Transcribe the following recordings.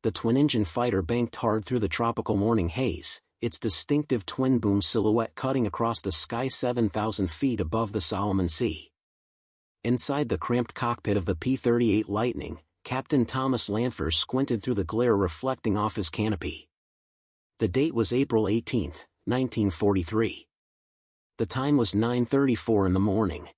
The twin-engine fighter banked hard through the tropical morning haze, its distinctive twin-boom silhouette cutting across the sky 7,000 feet above the Solomon Sea. Inside the cramped cockpit of the P-38 Lightning, Captain Thomas Lanfear squinted through the glare reflecting off his canopy. The date was April 18, 1943. The time was 9:34 in the morning.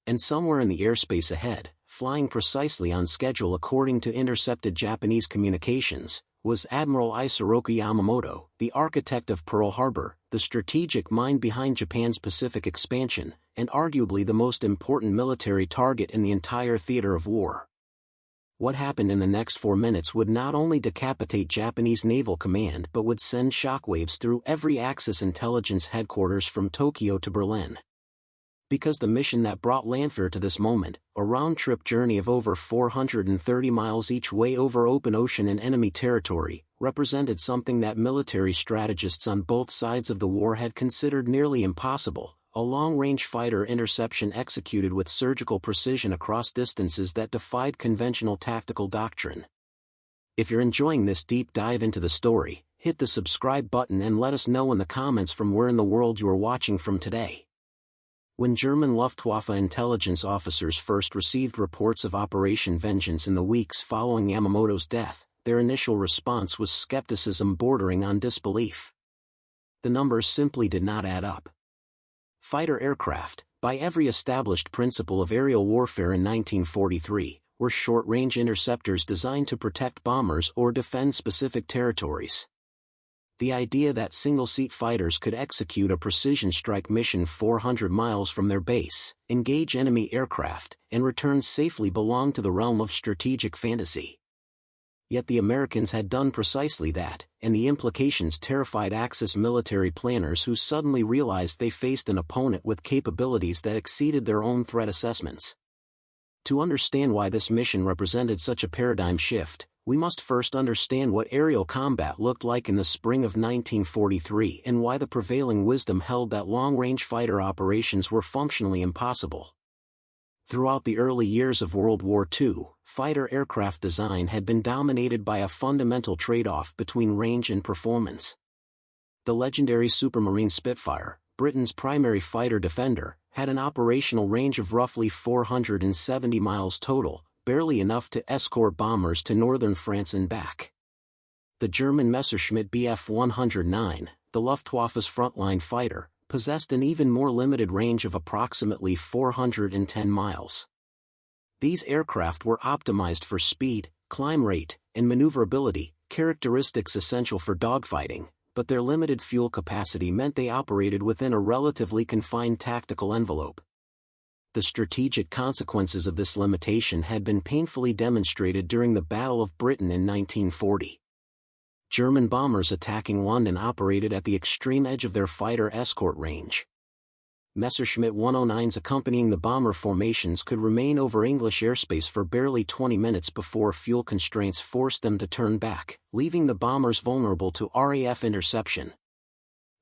And somewhere in the airspace ahead, flying precisely on schedule according to intercepted Japanese communications, was Admiral Isoroku Yamamoto, the architect of Pearl Harbor, the strategic mind behind Japan's Pacific expansion, and arguably the most important military target in the entire theater of war. What happened in the next 4 minutes would not only decapitate Japanese Naval Command but would send shockwaves through every Axis intelligence headquarters from Tokyo to Berlin. Because the mission that brought Lanfear to this moment, a round-trip journey of over 430 miles each way over open ocean and enemy territory, represented something that military strategists on both sides of the war had considered nearly impossible: a long-range fighter interception executed with surgical precision across distances that defied conventional tactical doctrine. If you're enjoying this deep dive into the story, hit the subscribe button and let us know in the comments from where in the world you are watching from today. When German Luftwaffe intelligence officers first received reports of Operation Vengeance in the weeks following Yamamoto's death, their initial response was skepticism bordering on disbelief. The numbers simply did not add up. Fighter aircraft, by every established principle of aerial warfare in 1943, were short-range interceptors designed to protect bombers or defend specific territories. The idea that single-seat fighters could execute a precision strike mission 400 miles from their base, engage enemy aircraft, and return safely belonged to the realm of strategic fantasy. Yet the Americans had done precisely that, and the implications terrified Axis military planners who suddenly realized they faced an opponent with capabilities that exceeded their own threat assessments. To understand why this mission represented such a paradigm shift, we must first understand what aerial combat looked like in the spring of 1943 and why the prevailing wisdom held that long-range fighter operations were functionally impossible. Throughout the early years of World War II, fighter aircraft design had been dominated by a fundamental trade-off between range and performance. The legendary Supermarine Spitfire, Britain's primary fighter defender, had an operational range of roughly 470 miles total, barely enough to escort bombers to northern France and back. The German Messerschmitt Bf 109, the Luftwaffe's frontline fighter, possessed an even more limited range of approximately 410 miles. These aircraft were optimized for speed, climb rate, and maneuverability, characteristics essential for dogfighting, but their limited fuel capacity meant they operated within a relatively confined tactical envelope. The strategic consequences of this limitation had been painfully demonstrated during the Battle of Britain in 1940. German bombers attacking London operated at the extreme edge of their fighter escort range. Messerschmitt 109s accompanying the bomber formations could remain over English airspace for barely 20 minutes before fuel constraints forced them to turn back, leaving the bombers vulnerable to RAF interception.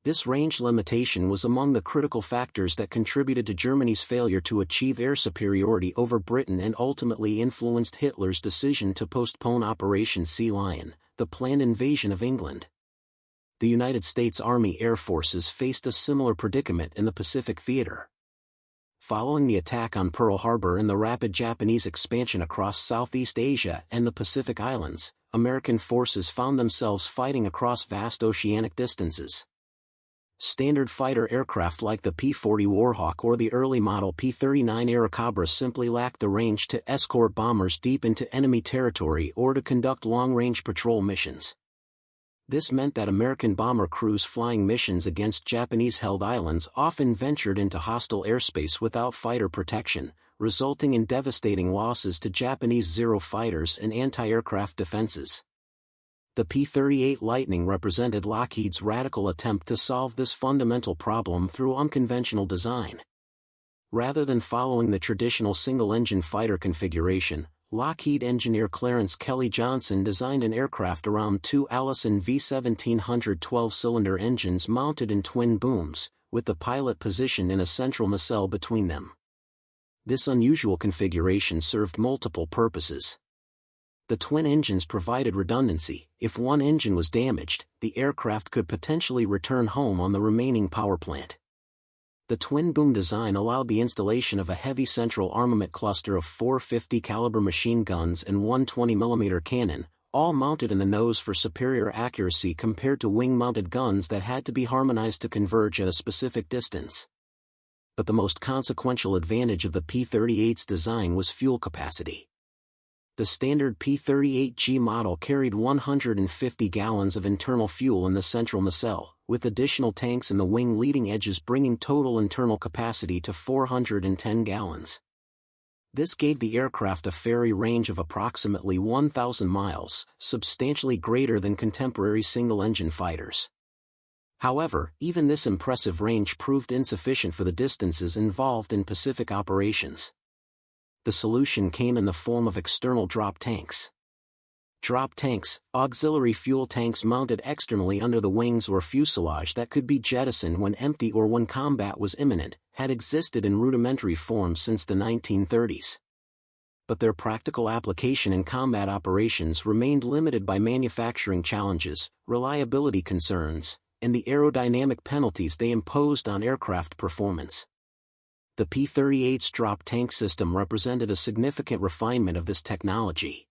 This range limitation was among the critical factors that contributed to Germany's failure to achieve air superiority over Britain and ultimately influenced Hitler's decision to postpone Operation Sea Lion, the planned invasion of England. The United States Army Air Forces faced a similar predicament in the Pacific Theater. Following the attack on Pearl Harbor and the rapid Japanese expansion across Southeast Asia and the Pacific Islands, American forces found themselves fighting across vast oceanic distances. Standard fighter aircraft like the P-40 Warhawk or the early model P-39 Airacobra simply lacked the range to escort bombers deep into enemy territory or to conduct long-range patrol missions. This meant that American bomber crews flying missions against Japanese-held islands often ventured into hostile airspace without fighter protection, resulting in devastating losses to Japanese Zero fighters and anti-aircraft defenses. The P-38 Lightning represented Lockheed's radical attempt to solve this fundamental problem through unconventional design. Rather than following the traditional single-engine fighter configuration, Lockheed engineer Clarence Kelly Johnson designed an aircraft around two Allison V1700 12-cylinder engines mounted in twin booms, with the pilot positioned in a central nacelle between them. This unusual configuration served multiple purposes. The twin engines provided redundancy. If one engine was damaged, the aircraft could potentially return home on the remaining power plant. The twin-boom design allowed the installation of a heavy central armament cluster of 4 50 caliber machine guns and one 20 mm cannon, all mounted in the nose for superior accuracy compared to wing-mounted guns that had to be harmonized to converge at a specific distance. But the most consequential advantage of the P-38's design was fuel capacity. The standard P-38G model carried 150 gallons of internal fuel in the central nacelle, with additional tanks in the wing leading edges bringing total internal capacity to 410 gallons. This gave the aircraft a ferry range of approximately 1,000 miles, substantially greater than contemporary single-engine fighters. However, even this impressive range proved insufficient for the distances involved in Pacific operations. The solution came in the form of external drop tanks. Drop tanks, auxiliary fuel tanks mounted externally under the wings or fuselage that could be jettisoned when empty or when combat was imminent, had existed in rudimentary form since the 1930s. But their practical application in combat operations remained limited by manufacturing challenges, reliability concerns, and the aerodynamic penalties they imposed on aircraft performance. The P-38's drop tank system represented a significant refinement of this technology.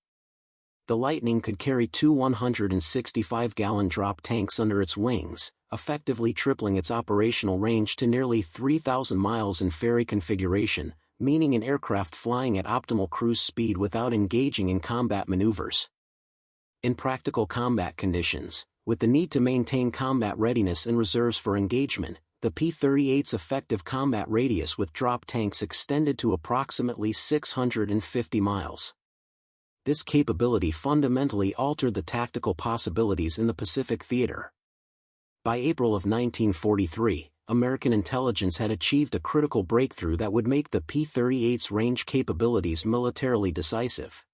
The Lightning could carry two 165-gallon drop tanks under its wings, effectively tripling its operational range to nearly 3,000 miles in ferry configuration, meaning an aircraft flying at optimal cruise speed without engaging in combat maneuvers. In practical combat conditions, with the need to maintain combat readiness and reserves for engagement, the P-38's effective combat radius with drop tanks extended to approximately 650 miles. This capability fundamentally altered the tactical possibilities in the Pacific theater. By April of 1943, American intelligence had achieved a critical breakthrough that would make the P-38's range capabilities militarily decisive.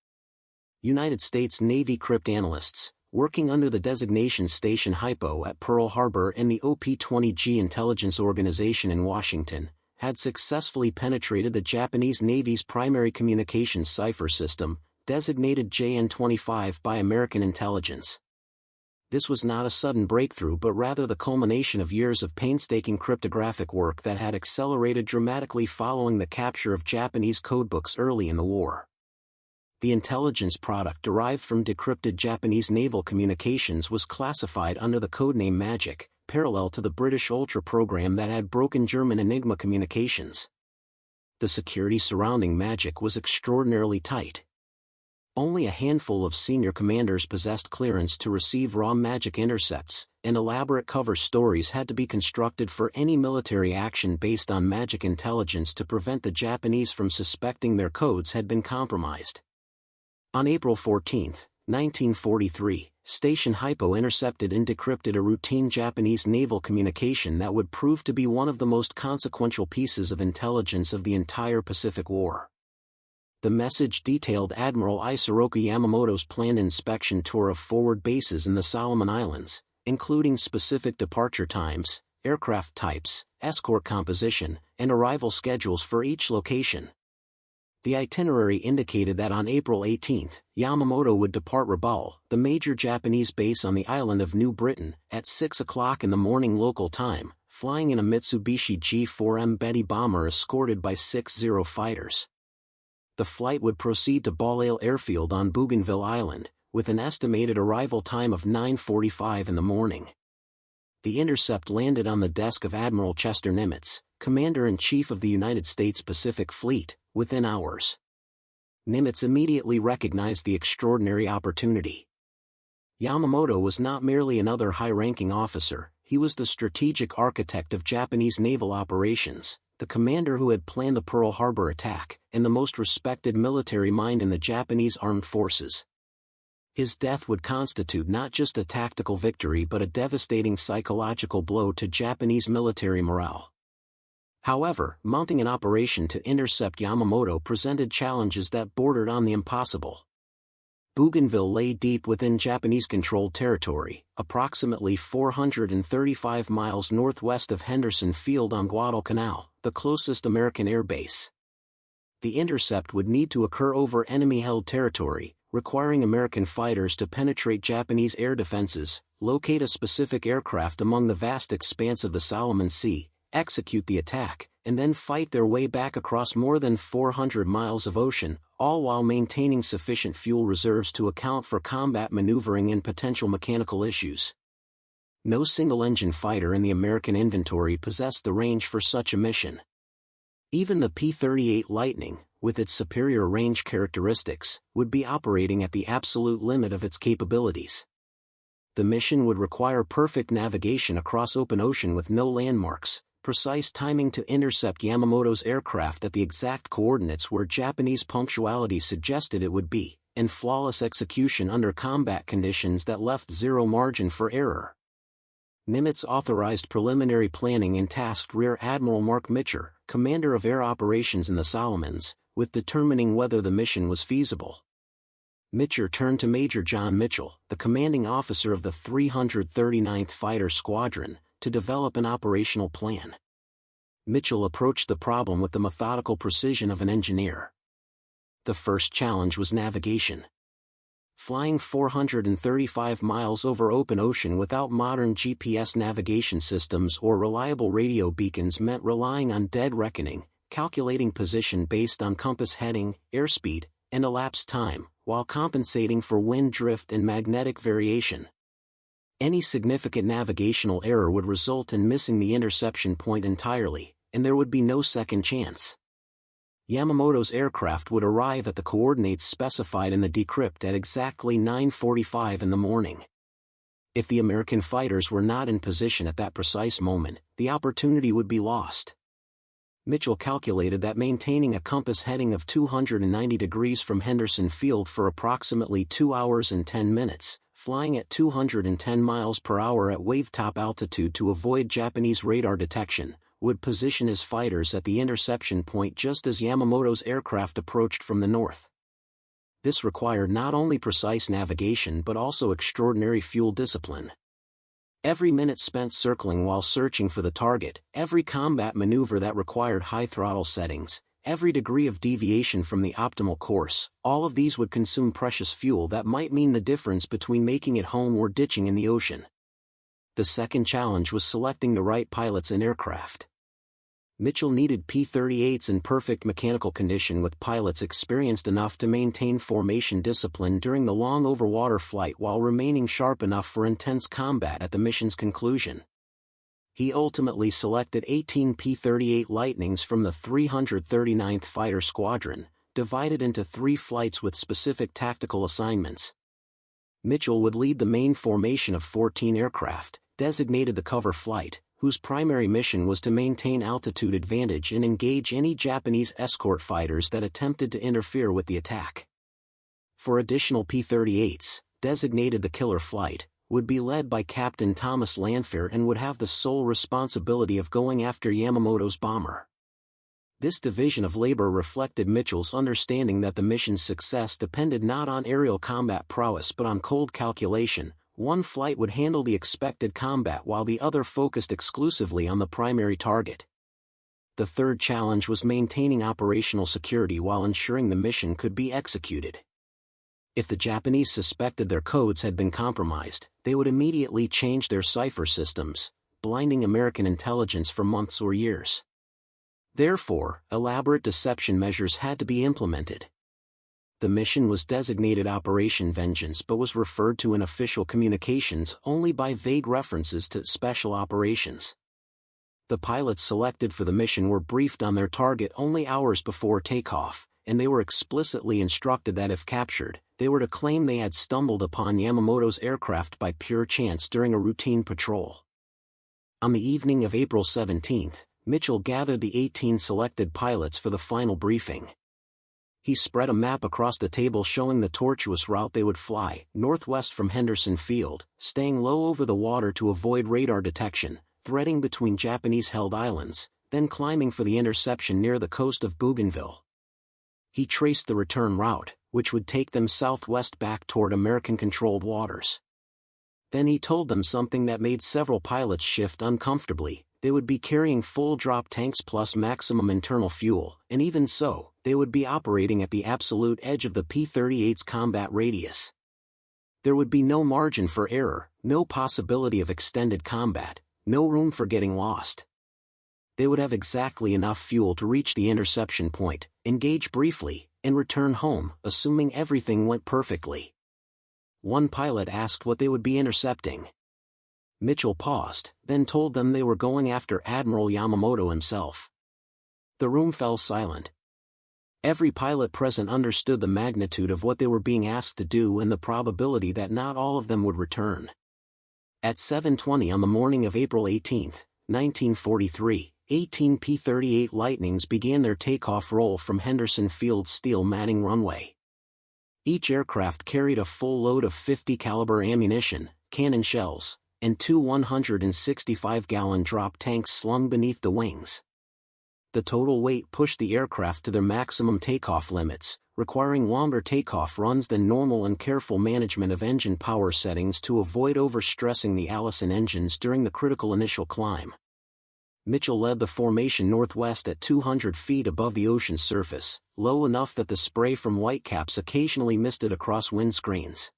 United States Navy cryptanalysts, working under the designation Station Hypo at Pearl Harbor and the OP-20G intelligence organization in Washington, had successfully penetrated the Japanese Navy's primary communications cipher system, designated JN-25 by American intelligence. This was not a sudden breakthrough but rather the culmination of years of painstaking cryptographic work that had accelerated dramatically following the capture of Japanese codebooks early in the war. The intelligence product derived from decrypted Japanese naval communications was classified under the codename Magic, parallel to the British Ultra program that had broken German Enigma communications. The security surrounding Magic was extraordinarily tight. Only a handful of senior commanders possessed clearance to receive raw Magic intercepts, and elaborate cover stories had to be constructed for any military action based on Magic intelligence to prevent the Japanese from suspecting their codes had been compromised. On April 14, 1943, Station Hypo intercepted and decrypted a routine Japanese naval communication that would prove to be one of the most consequential pieces of intelligence of the entire Pacific War. The message detailed Admiral Isoroku Yamamoto's planned inspection tour of forward bases in the Solomon Islands, including specific departure times, aircraft types, escort composition, and arrival schedules for each location. The itinerary indicated that on April 18, Yamamoto would depart Rabaul, the major Japanese base on the island of New Britain, at 6 o'clock in the morning local time, flying in a Mitsubishi G4M Betty bomber escorted by 60 fighters. The flight would proceed to Balliol Airfield on Bougainville Island, with an estimated arrival time of 9:45 in the morning. The intercept landed on the desk of Admiral Chester Nimitz, Commander-in-Chief of the United States Pacific Fleet, within hours. Nimitz immediately recognized the extraordinary opportunity. Yamamoto was not merely another high-ranking officer, he was the strategic architect of Japanese naval operations, the commander who had planned the Pearl Harbor attack, and the most respected military mind in the Japanese armed forces. His death would constitute not just a tactical victory but a devastating psychological blow to Japanese military morale. However, mounting an operation to intercept Yamamoto presented challenges that bordered on the impossible. Bougainville lay deep within Japanese-controlled territory, approximately 435 miles northwest of Henderson Field on Guadalcanal, the closest American air base. The intercept would need to occur over enemy-held territory, requiring American fighters to penetrate Japanese air defenses, locate a specific aircraft among the vast expanse of the Solomon Sea, execute the attack, and then fight their way back across more than 400 miles of ocean, all while maintaining sufficient fuel reserves to account for combat maneuvering and potential mechanical issues. No single-engine fighter in the American inventory possessed the range for such a mission. Even the P-38 Lightning, with its superior range characteristics, would be operating at the absolute limit of its capabilities. The mission would require perfect navigation across open ocean with no landmarks, precise timing to intercept Yamamoto's aircraft at the exact coordinates where Japanese punctuality suggested it would be, and flawless execution under combat conditions that left zero margin for error. Nimitz authorized preliminary planning and tasked Rear Admiral Mark Mitcher, commander of air operations in the Solomons, with determining whether the mission was feasible. Mitcher turned to Major John Mitchell, the commanding officer of the 339th Fighter Squadron, to develop an operational plan. Mitchell approached the problem with the methodical precision of an engineer. The first challenge was navigation. Flying 435 miles over open ocean without modern GPS navigation systems or reliable radio beacons meant relying on dead reckoning, calculating position based on compass heading, airspeed, and elapsed time, while compensating for wind drift and magnetic variation. Any significant navigational error would result in missing the interception point entirely, and there would be no second chance. Yamamoto's aircraft would arrive at the coordinates specified in the decrypt at exactly 9:45 in the morning. If the American fighters were not in position at that precise moment, the opportunity would be lost. Mitchell calculated that maintaining a compass heading of 290 degrees from Henderson Field for approximately 2 hours and 10 minutes, flying at 210 miles per hour at wave-top altitude to avoid Japanese radar detection, would position his fighters at the interception point just as Yamamoto's aircraft approached from the north. This required not only precise navigation but also extraordinary fuel discipline. Every minute spent circling while searching for the target, every combat maneuver that required high throttle settings, every degree of deviation from the optimal course, all of these would consume precious fuel that might mean the difference between making it home or ditching in the ocean. The second challenge was selecting the right pilots and aircraft. Mitchell needed P-38s in perfect mechanical condition with pilots experienced enough to maintain formation discipline during the long overwater flight while remaining sharp enough for intense combat at the mission's conclusion. He ultimately selected 18 P-38 Lightnings from the 339th Fighter Squadron, divided into 3 flights with specific tactical assignments. Mitchell would lead the main formation of 14 aircraft, designated the cover flight, whose primary mission was to maintain altitude advantage and engage any Japanese escort fighters that attempted to interfere with the attack. 4 additional P-38s, designated the killer flight, would be led by Captain Thomas Lanfear and would have the sole responsibility of going after Yamamoto's bomber. This division of labor reflected Mitchell's understanding that the mission's success depended not on aerial combat prowess but on cold calculation. One flight would handle the expected combat while the other focused exclusively on the primary target. The third challenge was maintaining operational security while ensuring the mission could be executed. If the Japanese suspected their codes had been compromised, they would immediately change their cipher systems, blinding American intelligence for months or years. Therefore, elaborate deception measures had to be implemented. The mission was designated Operation Vengeance but was referred to in official communications only by vague references to Special Operations. The pilots selected for the mission were briefed on their target only hours before takeoff, and they were explicitly instructed that if captured, they were to claim they had stumbled upon Yamamoto's aircraft by pure chance during a routine patrol. On the evening of April 17, Mitchell gathered the 18 selected pilots for the final briefing. He spread a map across the table showing the tortuous route they would fly, northwest from Henderson Field, staying low over the water to avoid radar detection, threading between Japanese-held islands, then climbing for the interception near the coast of Bougainville. He traced the return route, which would take them southwest back toward American-controlled waters. Then he told them something that made several pilots shift uncomfortably: they would be carrying full drop tanks plus maximum internal fuel, and even so, they they would be operating at the absolute edge of the P-38's combat radius. There would be no margin for error, no possibility of extended combat, no room for getting lost. They would have exactly enough fuel to reach the interception point, engage briefly, and return home, assuming everything went perfectly. One pilot asked what they would be intercepting. Mitchell paused, then told them they were going after Admiral Yamamoto himself. The room fell silent. Every pilot present understood the magnitude of what they were being asked to do and the probability that not all of them would return. At 7:20 on the morning of April 18, 1943, 18 P-38 Lightnings began their takeoff roll from Henderson Field's steel matting runway. Each aircraft carried a full load of 50 caliber ammunition, cannon shells, and two 165-gallon drop tanks slung beneath the wings. The total weight pushed the aircraft to their maximum takeoff limits, requiring longer takeoff runs than normal and careful management of engine power settings to avoid overstressing the Allison engines during the critical initial climb. Mitchell led the formation northwest at 200 feet above the ocean's surface, low enough that the spray from whitecaps occasionally misted across windscreens.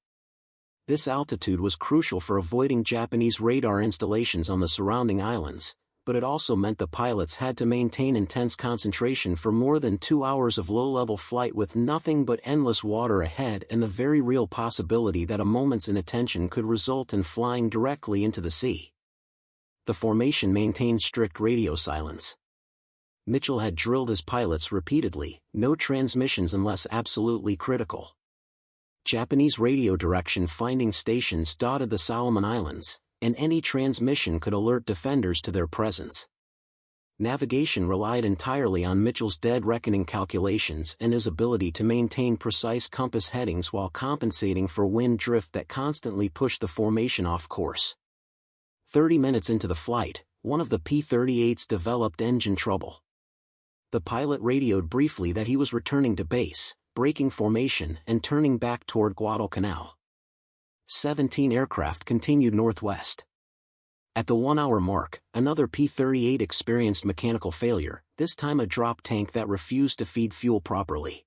This altitude was crucial for avoiding Japanese radar installations on the surrounding islands, but it also meant the pilots had to maintain intense concentration for more than 2 hours of low-level flight with nothing but endless water ahead and the very real possibility that a moment's inattention could result in flying directly into the sea. The formation maintained strict radio silence. Mitchell had drilled his pilots repeatedly, no transmissions unless absolutely critical. Japanese radio direction finding stations dotted the Solomon Islands, and any transmission could alert defenders to their presence. Navigation relied entirely on Mitchell's dead reckoning calculations and his ability to maintain precise compass headings while compensating for wind drift that constantly pushed the formation off course. 30 minutes into the flight, one of the P-38s developed engine trouble. The pilot radioed briefly that he was returning to base, breaking formation and turning back toward Guadalcanal. 17 aircraft continued northwest. At the 1-hour mark, another P-38 experienced mechanical failure, this time a drop tank that refused to feed fuel properly.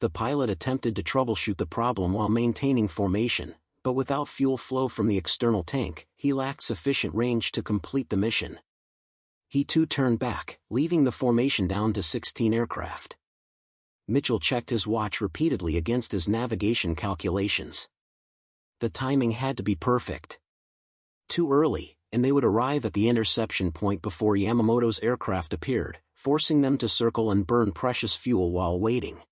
The pilot attempted to troubleshoot the problem while maintaining formation, but without fuel flow from the external tank, he lacked sufficient range to complete the mission. He too turned back, leaving the formation down to 16 aircraft. Mitchell checked his watch repeatedly against his navigation calculations. The timing had to be perfect. Too early, and they would arrive at the interception point before Yamamoto's aircraft appeared, forcing them to circle and burn precious fuel while waiting.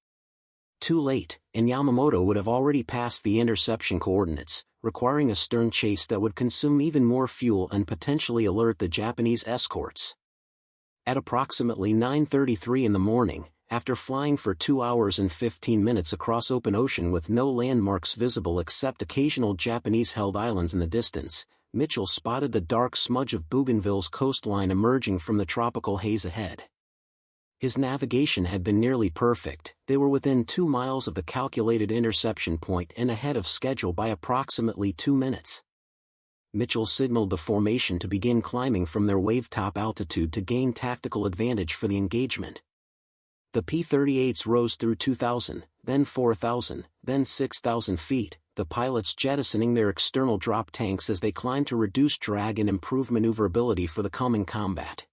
Too late, and Yamamoto would have already passed the interception coordinates, requiring a stern chase that would consume even more fuel and potentially alert the Japanese escorts. At approximately 9:33 in the morning, after flying for 2 hours and 15 minutes across open ocean with no landmarks visible except occasional Japanese-held islands in the distance, Mitchell spotted the dark smudge of Bougainville's coastline emerging from the tropical haze ahead. His navigation had been nearly perfect, they were within 2 miles of the calculated interception point and ahead of schedule by approximately 2 minutes. Mitchell signaled the formation to begin climbing from their wave-top altitude to gain tactical advantage for the engagement. The P-38s rose through 2,000, then 4,000, then 6,000 feet, the pilots jettisoning their external drop tanks as they climbed to reduce drag and improve maneuverability for the coming combat.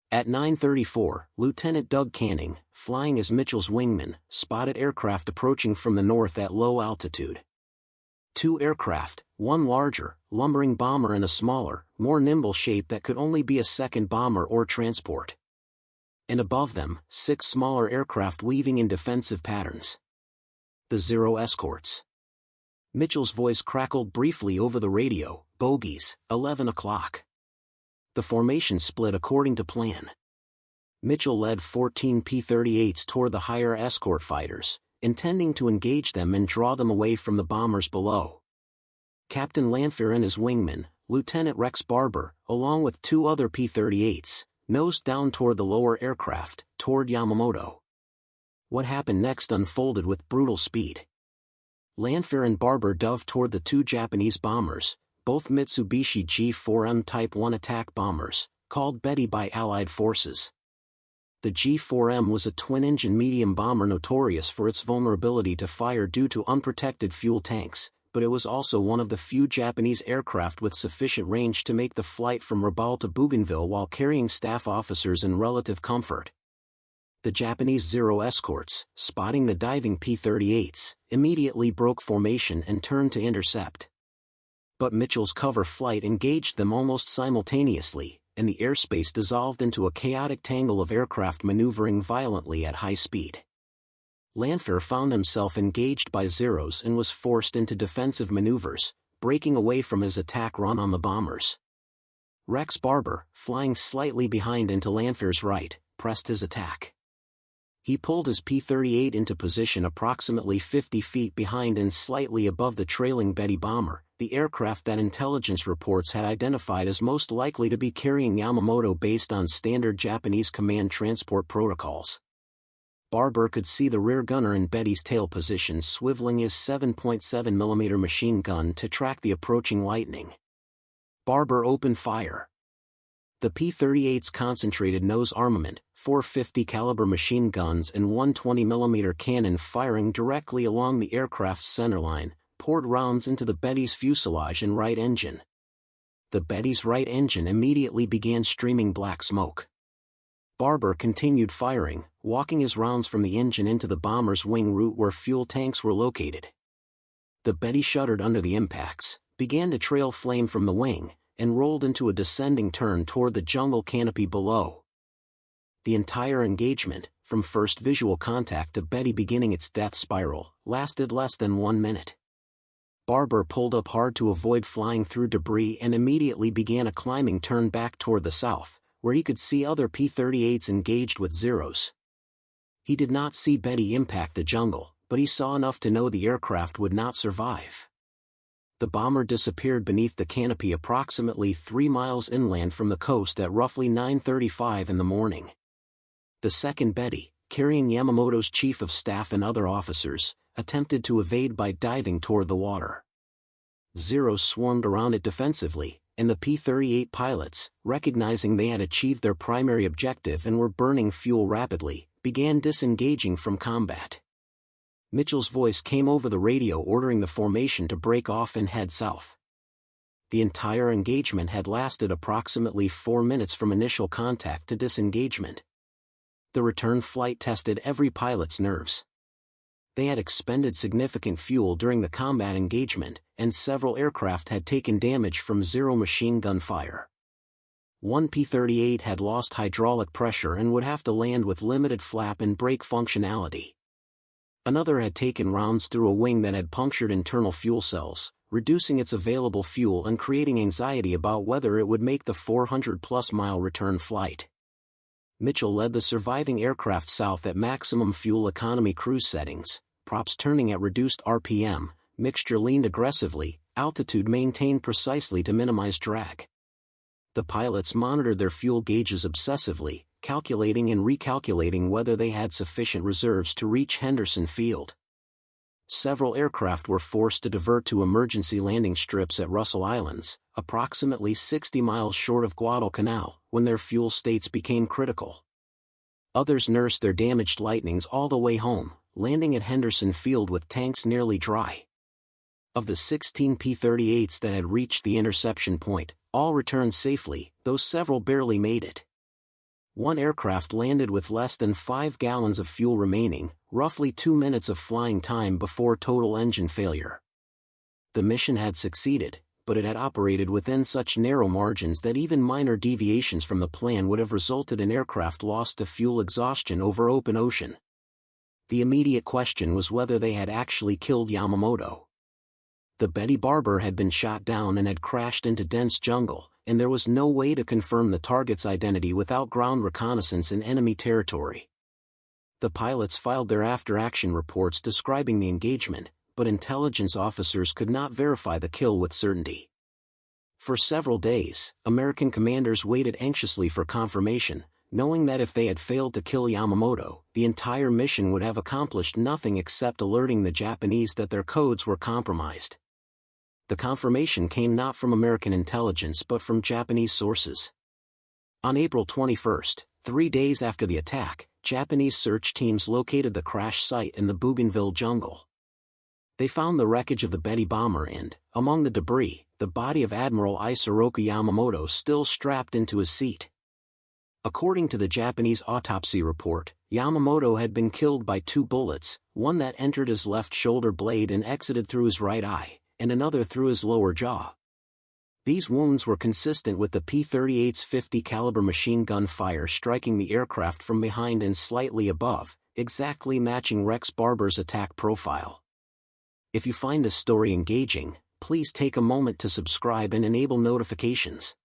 At 9:34, Lieutenant Doug Canning, flying as Mitchell's wingman, spotted aircraft approaching from the north at low altitude. 2 aircraft, one larger, lumbering bomber and a smaller, more nimble shape that could only be a second bomber or transport. And above them, 6 smaller aircraft weaving in defensive patterns. The Zero escorts. Mitchell's voice crackled briefly over the radio, bogies, 11 o'clock. The formation split according to plan. Mitchell led 14 P-38s toward the higher escort fighters, intending to engage them and draw them away from the bombers below. Captain Lanfear and his wingman, Lieutenant Rex Barber, along with 2 other P-38s, nosed down toward the lower aircraft, toward Yamamoto. What happened next unfolded with brutal speed. Lanfear and Barber dove toward the 2 Japanese bombers, both Mitsubishi G4M Type 1 attack bombers, called Betty by Allied forces. The G-4M was a twin-engine medium bomber notorious for its vulnerability to fire due to unprotected fuel tanks, but it was also one of the few Japanese aircraft with sufficient range to make the flight from Rabaul to Bougainville while carrying staff officers in relative comfort. The Japanese Zero escorts, spotting the diving P-38s, immediately broke formation and turned to intercept. But Mitchell's cover flight engaged them almost simultaneously, and the airspace dissolved into a chaotic tangle of aircraft maneuvering violently at high speed. Lanfear found himself engaged by Zeros and was forced into defensive maneuvers, breaking away from his attack run on the bombers. Rex Barber, flying slightly behind and to Lanfear's right, pressed his attack. He pulled his P-38 into position approximately 50 feet behind and slightly above the trailing Betty bomber, the aircraft that intelligence reports had identified as most likely to be carrying Yamamoto based on standard Japanese command transport protocols. Barber could see the rear gunner in Betty's tail position swiveling his 7.7mm machine gun to track the approaching lightning. Barber opened fire. The P-38's concentrated nose armament, 450 caliber machine guns and 120mm cannon firing directly along the aircraft's centerline, poured rounds into the Betty's fuselage and right engine. The Betty's right engine immediately began streaming black smoke. Barber continued firing, walking his rounds from the engine into the bomber's wing route where fuel tanks were located. The Betty shuddered under the impacts, began to trail flame from the wing, and rolled into a descending turn toward the jungle canopy below. The entire engagement, from first visual contact to Betty beginning its death spiral, lasted less than 1 minute. Barber pulled up hard to avoid flying through debris and immediately began a climbing turn back toward the south, where he could see other P-38s engaged with Zeros. He did not see Betty impact the jungle, but he saw enough to know the aircraft would not survive. The bomber disappeared beneath the canopy approximately 3 miles inland from the coast at roughly 9:35 in the morning. The second Betty, carrying Yamamoto's chief of staff and other officers, attempted to evade by diving toward the water. Zeros swarmed around it defensively, and the P-38 pilots, recognizing they had achieved their primary objective and were burning fuel rapidly, began disengaging from combat. Mitchell's voice came over the radio ordering the formation to break off and head south. The entire engagement had lasted approximately 4 minutes from initial contact to disengagement. The return flight tested every pilot's nerves. They had expended significant fuel during the combat engagement, and several aircraft had taken damage from Zero machine gun fire. One P-38 had lost hydraulic pressure and would have to land with limited flap and brake functionality. Another had taken rounds through a wing that had punctured internal fuel cells, reducing its available fuel and creating anxiety about whether it would make the 400-plus mile return flight. Mitchell led the surviving aircraft south at maximum fuel economy cruise settings, props turning at reduced RPM, mixture leaned aggressively, altitude maintained precisely to minimize drag. The pilots monitored their fuel gauges obsessively, calculating and recalculating whether they had sufficient reserves to reach Henderson Field. Several aircraft were forced to divert to emergency landing strips at Russell Islands, approximately 60 miles short of Guadalcanal, when their fuel states became critical. Others nursed their damaged Lightnings all the way home, landing at Henderson Field with tanks nearly dry. Of the 16 P-38s that had reached the interception point, all returned safely, though several barely made it. One aircraft landed with less than 5 gallons of fuel remaining, roughly 2 minutes of flying time before total engine failure. The mission had succeeded, but it had operated within such narrow margins that even minor deviations from the plan would have resulted in aircraft lost to fuel exhaustion over open ocean. The immediate question was whether they had actually killed Yamamoto. The Betty Barber had been shot down and had crashed into dense jungle, and there was no way to confirm the target's identity without ground reconnaissance in enemy territory. The pilots filed their after-action reports describing the engagement, but intelligence officers could not verify the kill with certainty. For several days, American commanders waited anxiously for confirmation, knowing that if they had failed to kill Yamamoto, the entire mission would have accomplished nothing except alerting the Japanese that their codes were compromised. The confirmation came not from American intelligence but from Japanese sources. On April 21, 3 days after the attack, Japanese search teams located the crash site in the Bougainville jungle. They found the wreckage of the Betty bomber and, among the debris, the body of Admiral Isoroku Yamamoto still strapped into his seat. According to the Japanese autopsy report, Yamamoto had been killed by 2 bullets, one that entered his left shoulder blade and exited through his right eye, and another through his lower jaw. These wounds were consistent with the P-38's 50 caliber machine gun fire striking the aircraft from behind and slightly above, exactly matching Rex Barber's attack profile. If you find this story engaging, please take a moment to subscribe and enable notifications.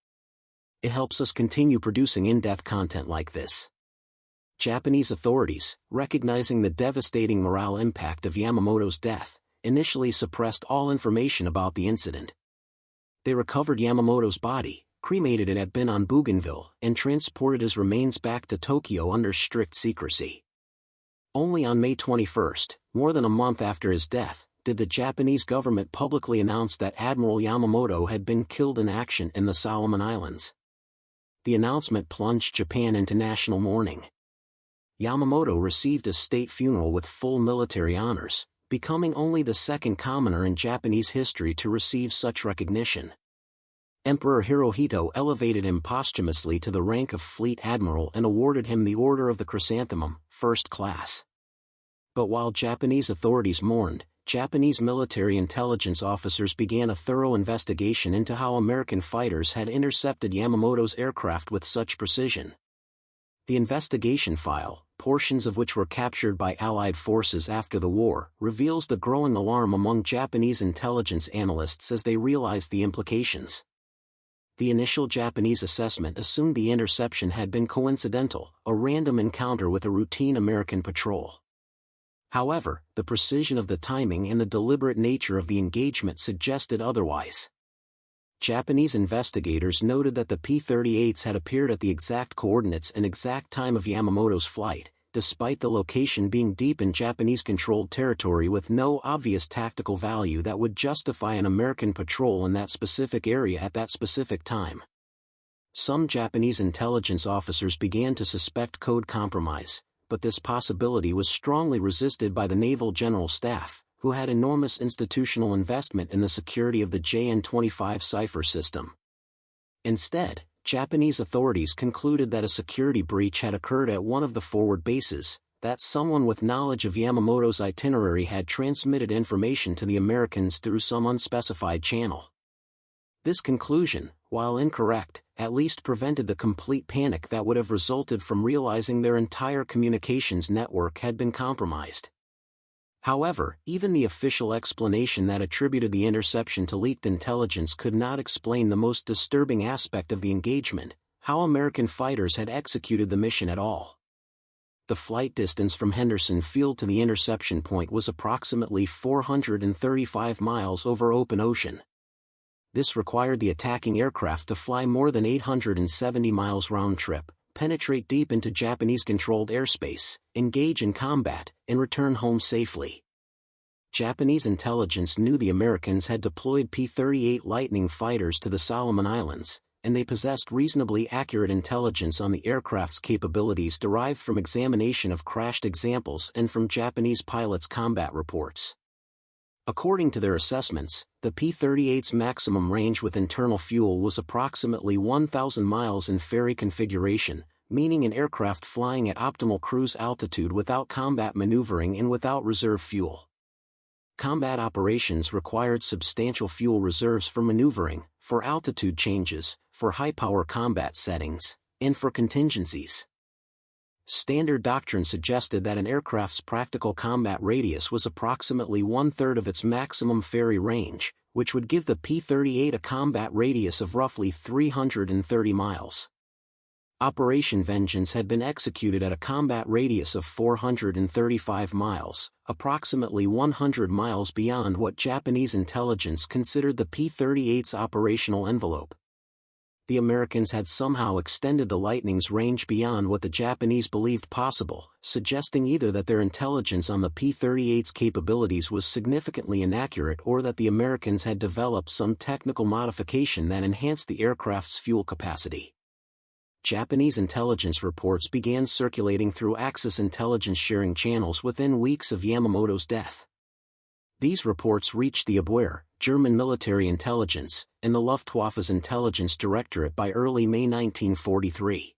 It helps us continue producing in-depth content like this. Japanese authorities, recognizing the devastating morale impact of Yamamoto's death, initially suppressed all information about the incident. They recovered Yamamoto's body, cremated it at Bin Bougainville, and transported his remains back to Tokyo under strict secrecy. Only on May 21, more than a month after his death, did the Japanese government publicly announce that Admiral Yamamoto had been killed in action in the Solomon Islands. The announcement plunged Japan into national mourning. Yamamoto received a state funeral with full military honors, becoming only the second commoner in Japanese history to receive such recognition. Emperor Hirohito elevated him posthumously to the rank of Fleet Admiral and awarded him the Order of the Chrysanthemum, First Class. But while Japanese authorities mourned, Japanese military intelligence officers began a thorough investigation into how American fighters had intercepted Yamamoto's aircraft with such precision. The investigation file, portions of which were captured by Allied forces after the war, reveals the growing alarm among Japanese intelligence analysts as they realized the implications. The initial Japanese assessment assumed the interception had been coincidental, a random encounter with a routine American patrol. However, the precision of the timing and the deliberate nature of the engagement suggested otherwise. Japanese investigators noted that the P-38s had appeared at the exact coordinates and exact time of Yamamoto's flight, despite the location being deep in Japanese-controlled territory with no obvious tactical value that would justify an American patrol in that specific area at that specific time. Some Japanese intelligence officers began to suspect code compromise, but this possibility was strongly resisted by the Naval General Staff, who had enormous institutional investment in the security of the JN-25 cipher system. Instead, Japanese authorities concluded that a security breach had occurred at one of the forward bases, that someone with knowledge of Yamamoto's itinerary had transmitted information to the Americans through some unspecified channel. This conclusion, while incorrect, at least prevented the complete panic that would have resulted from realizing their entire communications network had been compromised. However, even the official explanation that attributed the interception to leaked intelligence could not explain the most disturbing aspect of the engagement: how American fighters had executed the mission at all. The flight distance from Henderson Field to the interception point was approximately 435 miles over open ocean. This required the attacking aircraft to fly more than 870 miles round-trip, penetrate deep into Japanese-controlled airspace, engage in combat, and return home safely. Japanese intelligence knew the Americans had deployed P-38 Lightning fighters to the Solomon Islands, and they possessed reasonably accurate intelligence on the aircraft's capabilities derived from examination of crashed examples and from Japanese pilots' combat reports. According to their assessments, the P-38's maximum range with internal fuel was approximately 1,000 miles in ferry configuration, meaning an aircraft flying at optimal cruise altitude without combat maneuvering and without reserve fuel. Combat operations required substantial fuel reserves for maneuvering, for altitude changes, for high-power combat settings, and for contingencies. Standard doctrine suggested that an aircraft's practical combat radius was approximately one-third of its maximum ferry range, which would give the P-38 a combat radius of roughly 330 miles. Operation Vengeance had been executed at a combat radius of 435 miles, approximately 100 miles beyond what Japanese intelligence considered the P-38's operational envelope. The Americans had somehow extended the Lightning's range beyond what the Japanese believed possible, suggesting either that their intelligence on the P-38's capabilities was significantly inaccurate or that the Americans had developed some technical modification that enhanced the aircraft's fuel capacity. Japanese intelligence reports began circulating through Axis intelligence sharing channels within weeks of Yamamoto's death. These reports reached the Abwehr, German military intelligence, and the Luftwaffe's intelligence directorate by early May 1943.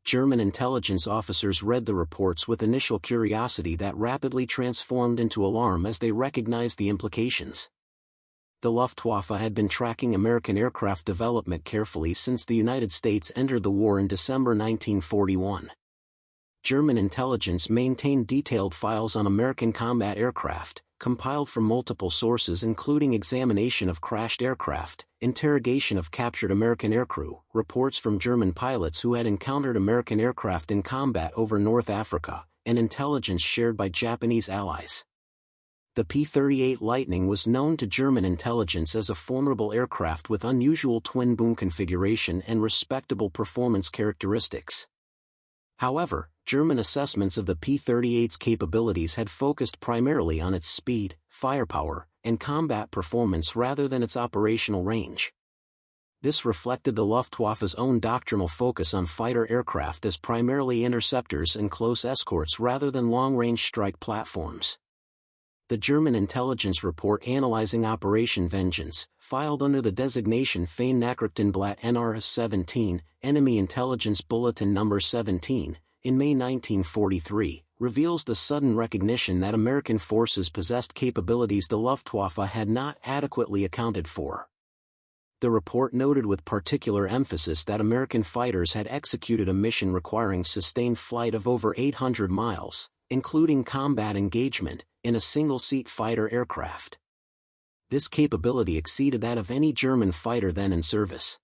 German intelligence officers read the reports with initial curiosity that rapidly transformed into alarm as they recognized the implications. The Luftwaffe had been tracking American aircraft development carefully since the United States entered the war in December 1941. German intelligence maintained detailed files on American combat aircraft, compiled from multiple sources including examination of crashed aircraft, interrogation of captured American aircrew, reports from German pilots who had encountered American aircraft in combat over North Africa, and intelligence shared by Japanese allies. The P-38 Lightning was known to German intelligence as a formidable aircraft with unusual twin-boom configuration and respectable performance characteristics. However, German assessments of the P-38's capabilities had focused primarily on its speed, firepower, and combat performance rather than its operational range. This reflected the Luftwaffe's own doctrinal focus on fighter aircraft as primarily interceptors and close escorts rather than long-range strike platforms. The German intelligence report analyzing Operation Vengeance, filed under the designation Feindnachrichtenblatt NR 17, Enemy Intelligence Bulletin No. 17, in May 1943, reveals the sudden recognition that American forces possessed capabilities the Luftwaffe had not adequately accounted for. The report noted with particular emphasis that American fighters had executed a mission requiring sustained flight of over 800 miles, including combat engagement, in a single-seat fighter aircraft. This capability exceeded that of any German fighter then in service.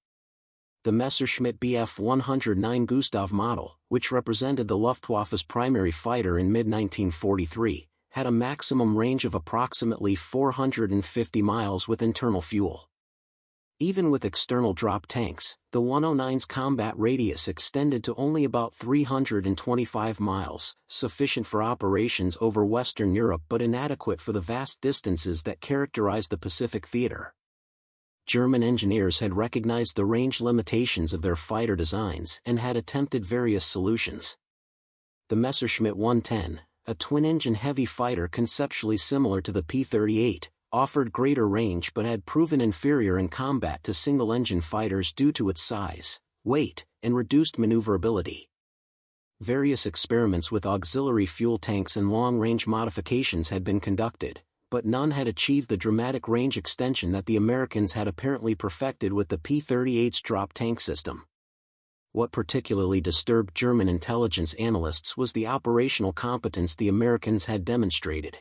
The Messerschmitt Bf 109 Gustav model, which represented the Luftwaffe's primary fighter in mid-1943, had a maximum range of approximately 450 miles with internal fuel. Even with external drop tanks, the 109's combat radius extended to only about 325 miles, sufficient for operations over Western Europe but inadequate for the vast distances that characterized the Pacific theater. German engineers had recognized the range limitations of their fighter designs and had attempted various solutions. The Messerschmitt 110, a twin-engine heavy fighter conceptually similar to the P-38, offered greater range but had proven inferior in combat to single-engine fighters due to its size, weight, and reduced maneuverability. Various experiments with auxiliary fuel tanks and long-range modifications had been conducted, but none had achieved the dramatic range extension that the Americans had apparently perfected with the P-38's drop tank system. What particularly disturbed German intelligence analysts was the operational competence the Americans had demonstrated.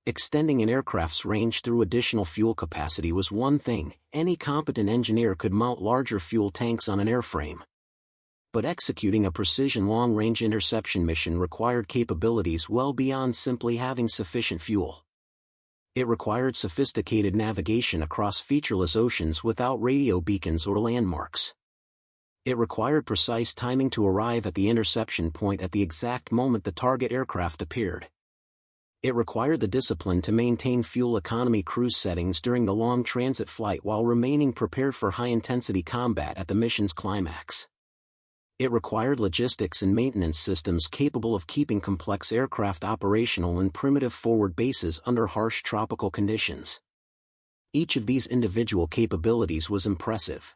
Extending an aircraft's range through additional fuel capacity was one thing, any competent engineer could mount larger fuel tanks on an airframe. But executing a precision long-range interception mission required capabilities well beyond simply having sufficient fuel. It required sophisticated navigation across featureless oceans without radio beacons or landmarks. It required precise timing to arrive at the interception point at the exact moment the target aircraft appeared. It required the discipline to maintain fuel economy cruise settings during the long transit flight while remaining prepared for high-intensity combat at the mission's climax. It required logistics and maintenance systems capable of keeping complex aircraft operational in primitive forward bases under harsh tropical conditions. Each of these individual capabilities was impressive.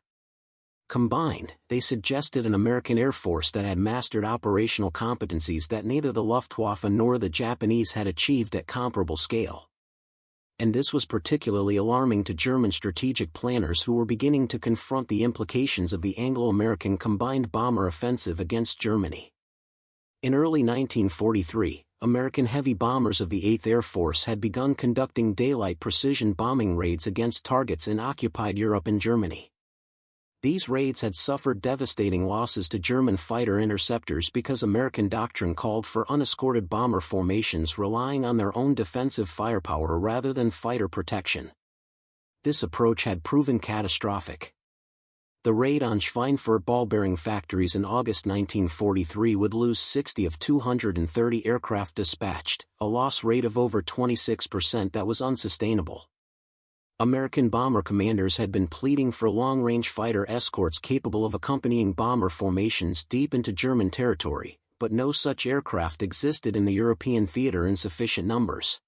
Combined, they suggested an American Air Force that had mastered operational competencies that neither the Luftwaffe nor the Japanese had achieved at comparable scale. And this was particularly alarming to German strategic planners who were beginning to confront the implications of the Anglo-American combined bomber offensive against Germany. In early 1943, American heavy bombers of the 8th Air Force had begun conducting daylight precision bombing raids against targets in occupied Europe and Germany. These raids had suffered devastating losses to German fighter interceptors because American doctrine called for unescorted bomber formations relying on their own defensive firepower rather than fighter protection. This approach had proven catastrophic. The raid on Schweinfurt ball bearing factories in August 1943 would lose 60 of 230 aircraft dispatched, a loss rate of over 26% that was unsustainable. American bomber commanders had been pleading for long-range fighter escorts capable of accompanying bomber formations deep into German territory, but no such aircraft existed in the European theater in sufficient numbers.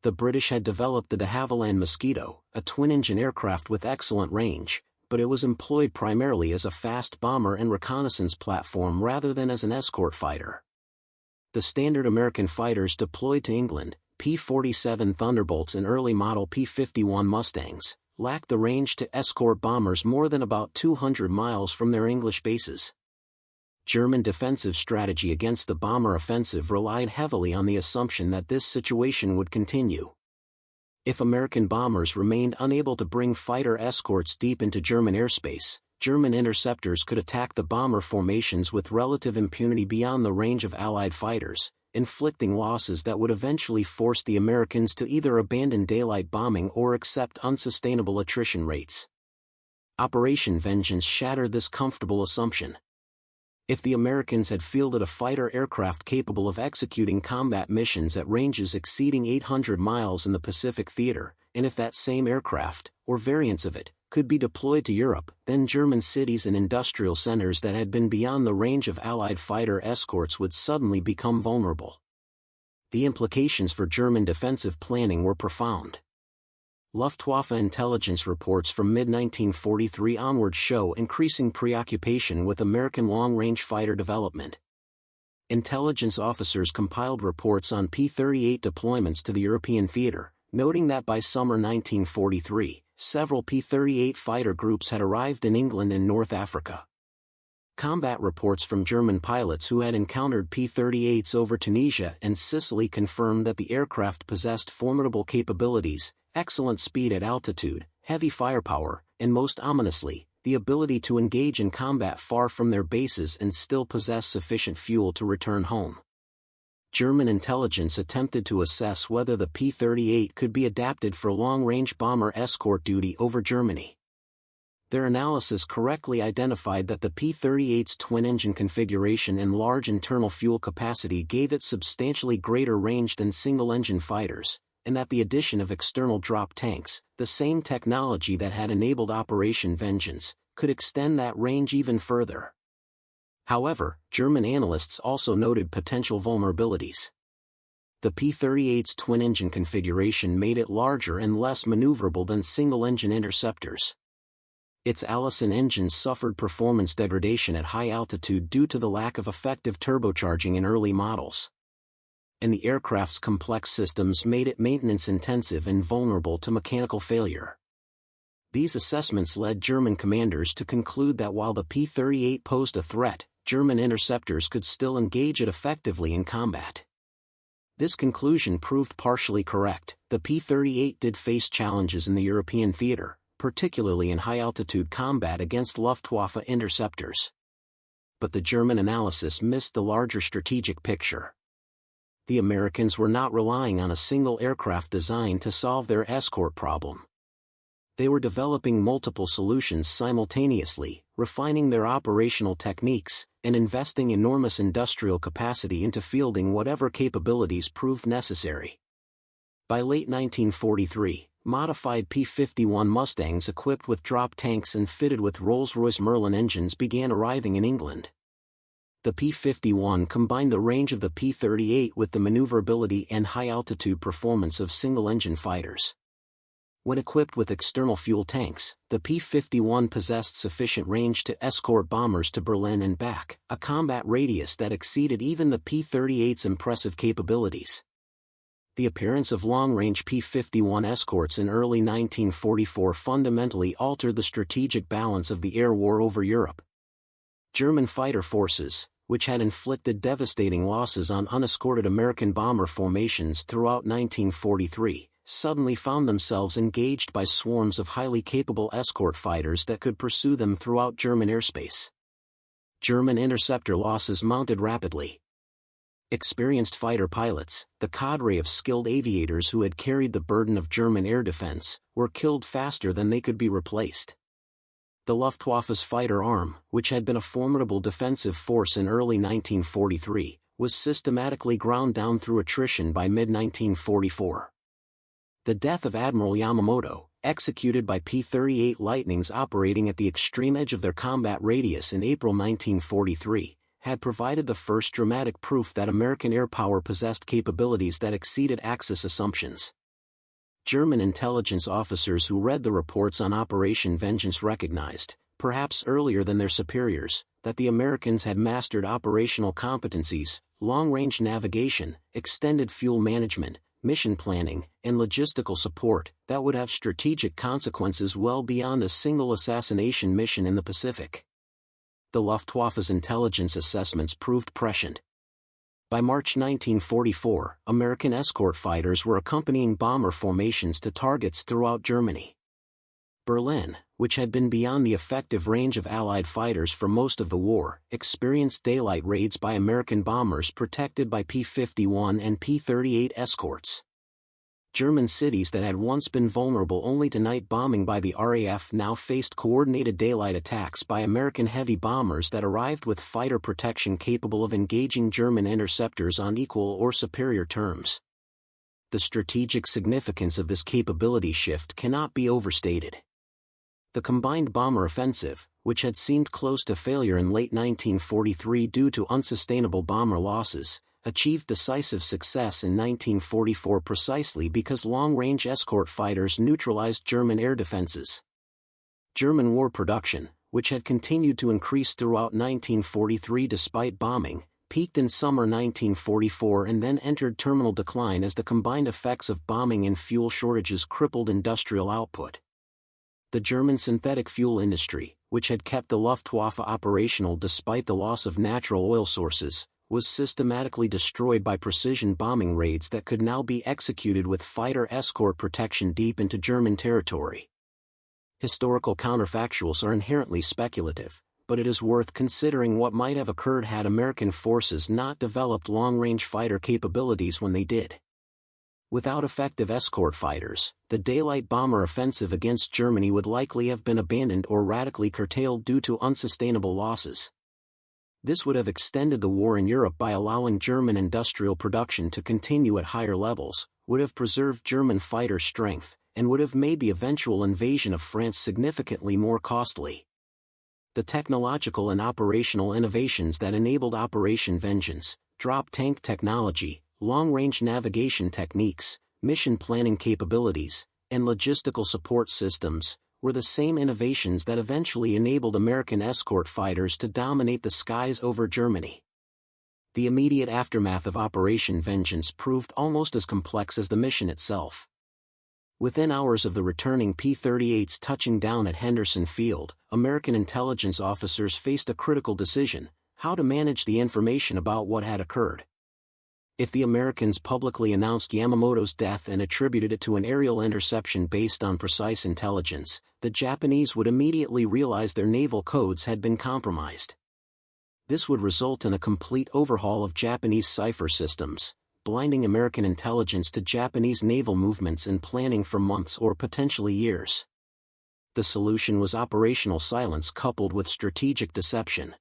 The British had developed the de Havilland Mosquito, a twin-engine aircraft with excellent range, but it was employed primarily as a fast bomber and reconnaissance platform rather than as an escort fighter. The standard American fighters deployed to England, P-47 Thunderbolts and early model P-51 Mustangs, lacked the range to escort bombers more than about 200 miles from their English bases. German defensive strategy against the bomber offensive relied heavily on the assumption that this situation would continue. If American bombers remained unable to bring fighter escorts deep into German airspace, German interceptors could attack the bomber formations with relative impunity beyond the range of Allied fighters, inflicting losses that would eventually force the Americans to either abandon daylight bombing or accept unsustainable attrition rates. Operation Vengeance shattered this comfortable assumption. If the Americans had fielded a fighter aircraft capable of executing combat missions at ranges exceeding 800 miles in the Pacific theater, and if that same aircraft, or variants of it, could be deployed to Europe, then German cities and industrial centers that had been beyond the range of Allied fighter escorts would suddenly become vulnerable. The implications for German defensive planning were profound. Luftwaffe intelligence reports from mid-1943 onward show increasing preoccupation with American long-range fighter development. Intelligence officers compiled reports on P-38 deployments to the European theater, noting that by summer 1943, several P-38 fighter groups had arrived in England and North Africa. Combat reports from German pilots who had encountered P-38s over Tunisia and Sicily confirmed that the aircraft possessed formidable capabilities, excellent speed at altitude, heavy firepower, and most ominously, the ability to engage in combat far from their bases and still possess sufficient fuel to return home. German intelligence attempted to assess whether the P-38 could be adapted for long-range bomber escort duty over Germany. Their analysis correctly identified that the P-38's twin-engine configuration and large internal fuel capacity gave it substantially greater range than single-engine fighters, and that the addition of external drop tanks, the same technology that had enabled Operation Vengeance, could extend that range even further. However, German analysts also noted potential vulnerabilities. The P-38's twin-engine configuration made it larger and less maneuverable than single-engine interceptors. Its Allison engines suffered performance degradation at high altitude due to the lack of effective turbocharging in early models. And the aircraft's complex systems made it maintenance-intensive and vulnerable to mechanical failure. These assessments led German commanders to conclude that while the P-38 posed a threat, German interceptors could still engage it effectively in combat. This conclusion proved partially correct. The P-38 did face challenges in the European theater, particularly in high-altitude combat against Luftwaffe interceptors. But the German analysis missed the larger strategic picture. The Americans were not relying on a single aircraft design to solve their escort problem. They were developing multiple solutions simultaneously, refining their operational techniques, and investing enormous industrial capacity into fielding whatever capabilities proved necessary. By late 1943, modified P-51 Mustangs equipped with drop tanks and fitted with Rolls-Royce Merlin engines began arriving in England. The P-51 combined the range of the P-38 with the maneuverability and high-altitude performance of single-engine fighters. When equipped with external fuel tanks, the P-51 possessed sufficient range to escort bombers to Berlin and back, a combat radius that exceeded even the P-38's impressive capabilities. The appearance of long-range P-51 escorts in early 1944 fundamentally altered the strategic balance of the air war over Europe. German fighter forces, which had inflicted devastating losses on unescorted American bomber formations throughout 1943, suddenly found themselves engaged by swarms of highly capable escort fighters that could pursue them throughout German airspace. German interceptor losses mounted rapidly. Experienced fighter pilots, the cadre of skilled aviators who had carried the burden of German air defense, were killed faster than they could be replaced. The Luftwaffe's fighter arm, which had been a formidable defensive force in early 1943, was systematically ground down through attrition by mid-1944. The death of Admiral Yamamoto, executed by P-38 Lightnings operating at the extreme edge of their combat radius in April 1943, had provided the first dramatic proof that American air power possessed capabilities that exceeded Axis assumptions. German intelligence officers who read the reports on Operation Vengeance recognized, perhaps earlier than their superiors, that the Americans had mastered operational competencies, long-range navigation, extended fuel management, mission planning, and logistical support that would have strategic consequences well beyond a single assassination mission in the Pacific. The Luftwaffe's intelligence assessments proved prescient. By March 1944, American escort fighters were accompanying bomber formations to targets throughout Germany. Berlin, which had been beyond the effective range of Allied fighters for most of the war, experienced daylight raids by American bombers protected by P-51 and P-38 escorts. German cities that had once been vulnerable only to night bombing by the RAF now faced coordinated daylight attacks by American heavy bombers that arrived with fighter protection capable of engaging German interceptors on equal or superior terms. The strategic significance of this capability shift cannot be overstated. The combined bomber offensive, which had seemed close to failure in late 1943 due to unsustainable bomber losses, achieved decisive success in 1944 precisely because long-range escort fighters neutralized German air defenses. German war production, which had continued to increase throughout 1943 despite bombing, peaked in summer 1944 and then entered terminal decline as the combined effects of bombing and fuel shortages crippled industrial output. The German synthetic fuel industry, which had kept the Luftwaffe operational despite the loss of natural oil sources, was systematically destroyed by precision bombing raids that could now be executed with fighter escort protection deep into German territory. Historical counterfactuals are inherently speculative, but it is worth considering what might have occurred had American forces not developed long-range fighter capabilities when they did. Without effective escort fighters, the daylight bomber offensive against Germany would likely have been abandoned or radically curtailed due to unsustainable losses. This would have extended the war in Europe by allowing German industrial production to continue at higher levels, would have preserved German fighter strength, and would have made the eventual invasion of France significantly more costly. The technological and operational innovations that enabled Operation Vengeance, drop tank technology, long-range navigation techniques, mission planning capabilities, and logistical support systems, were the same innovations that eventually enabled American escort fighters to dominate the skies over Germany. The immediate aftermath of Operation Vengeance proved almost as complex as the mission itself. Within hours of the returning P-38s touching down at Henderson Field, American intelligence officers faced a critical decision: how to manage the information about what had occurred. If the Americans publicly announced Yamamoto's death and attributed it to an aerial interception based on precise intelligence, the Japanese would immediately realize their naval codes had been compromised. This would result in a complete overhaul of Japanese cipher systems, blinding American intelligence to Japanese naval movements and planning for months or potentially years. The solution was operational silence coupled with strategic deception.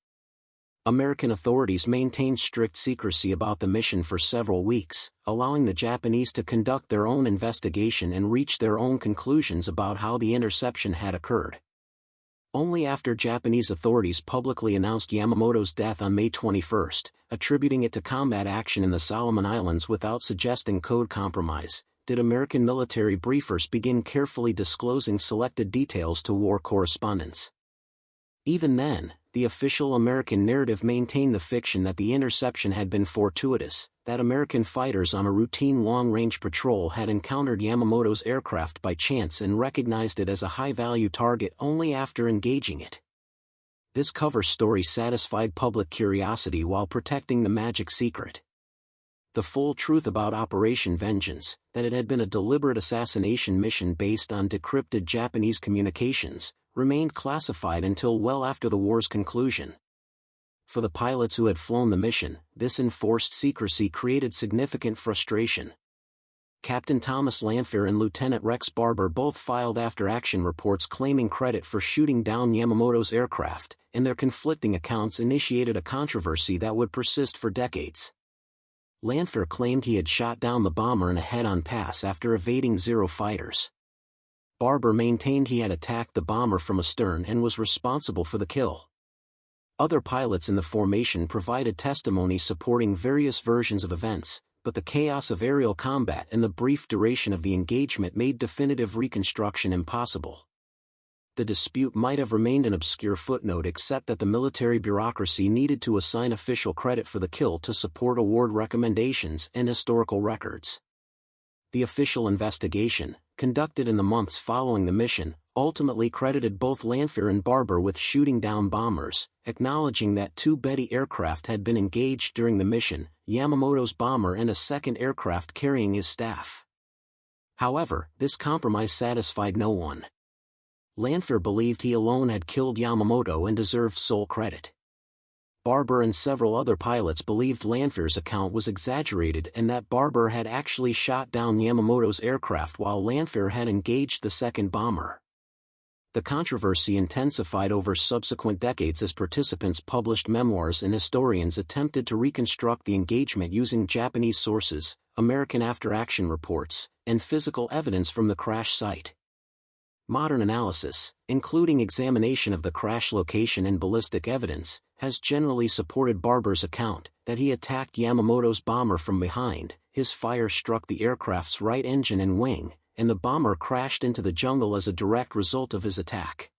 American authorities maintained strict secrecy about the mission for several weeks, allowing the Japanese to conduct their own investigation and reach their own conclusions about how the interception had occurred. Only after Japanese authorities publicly announced Yamamoto's death on May 21, attributing it to combat action in the Solomon Islands without suggesting code compromise, did American military briefers begin carefully disclosing selected details to war correspondents. Even then, the official American narrative maintained the fiction that the interception had been fortuitous, that American fighters on a routine long-range patrol had encountered Yamamoto's aircraft by chance and recognized it as a high-value target only after engaging it. This cover story satisfied public curiosity while protecting the magic secret. The full truth about Operation Vengeance, that it had been a deliberate assassination mission based on decrypted Japanese communications, remained classified until well after the war's conclusion. For the pilots who had flown the mission, this enforced secrecy created significant frustration. Captain Thomas Lanphier and Lieutenant Rex Barber both filed after-action reports claiming credit for shooting down Yamamoto's aircraft, and their conflicting accounts initiated a controversy that would persist for decades. Lanphier claimed he had shot down the bomber in a head-on pass after evading Zero fighters. Barber maintained he had attacked the bomber from astern and was responsible for the kill. Other pilots in the formation provided testimony supporting various versions of events, but the chaos of aerial combat and the brief duration of the engagement made definitive reconstruction impossible. The dispute might have remained an obscure footnote except that the military bureaucracy needed to assign official credit for the kill to support award recommendations and historical records. The official investigation, conducted in the months following the mission, ultimately credited both Lanfear and Barber with shooting down bombers, acknowledging that 2 Betty aircraft had been engaged during the mission, Yamamoto's bomber and a second aircraft carrying his staff. However, this compromise satisfied no one. Lanfear believed he alone had killed Yamamoto and deserved sole credit. Barber and several other pilots believed Lanfear's account was exaggerated and that Barber had actually shot down Yamamoto's aircraft while Lanfear had engaged the second bomber. The controversy intensified over subsequent decades as participants published memoirs and historians attempted to reconstruct the engagement using Japanese sources, American after-action reports, and physical evidence from the crash site. Modern analysis, including examination of the crash location and ballistic evidence, has generally supported Barber's account, that he attacked Yamamoto's bomber from behind, his fire struck the aircraft's right engine and wing, and the bomber crashed into the jungle as a direct result of his attack.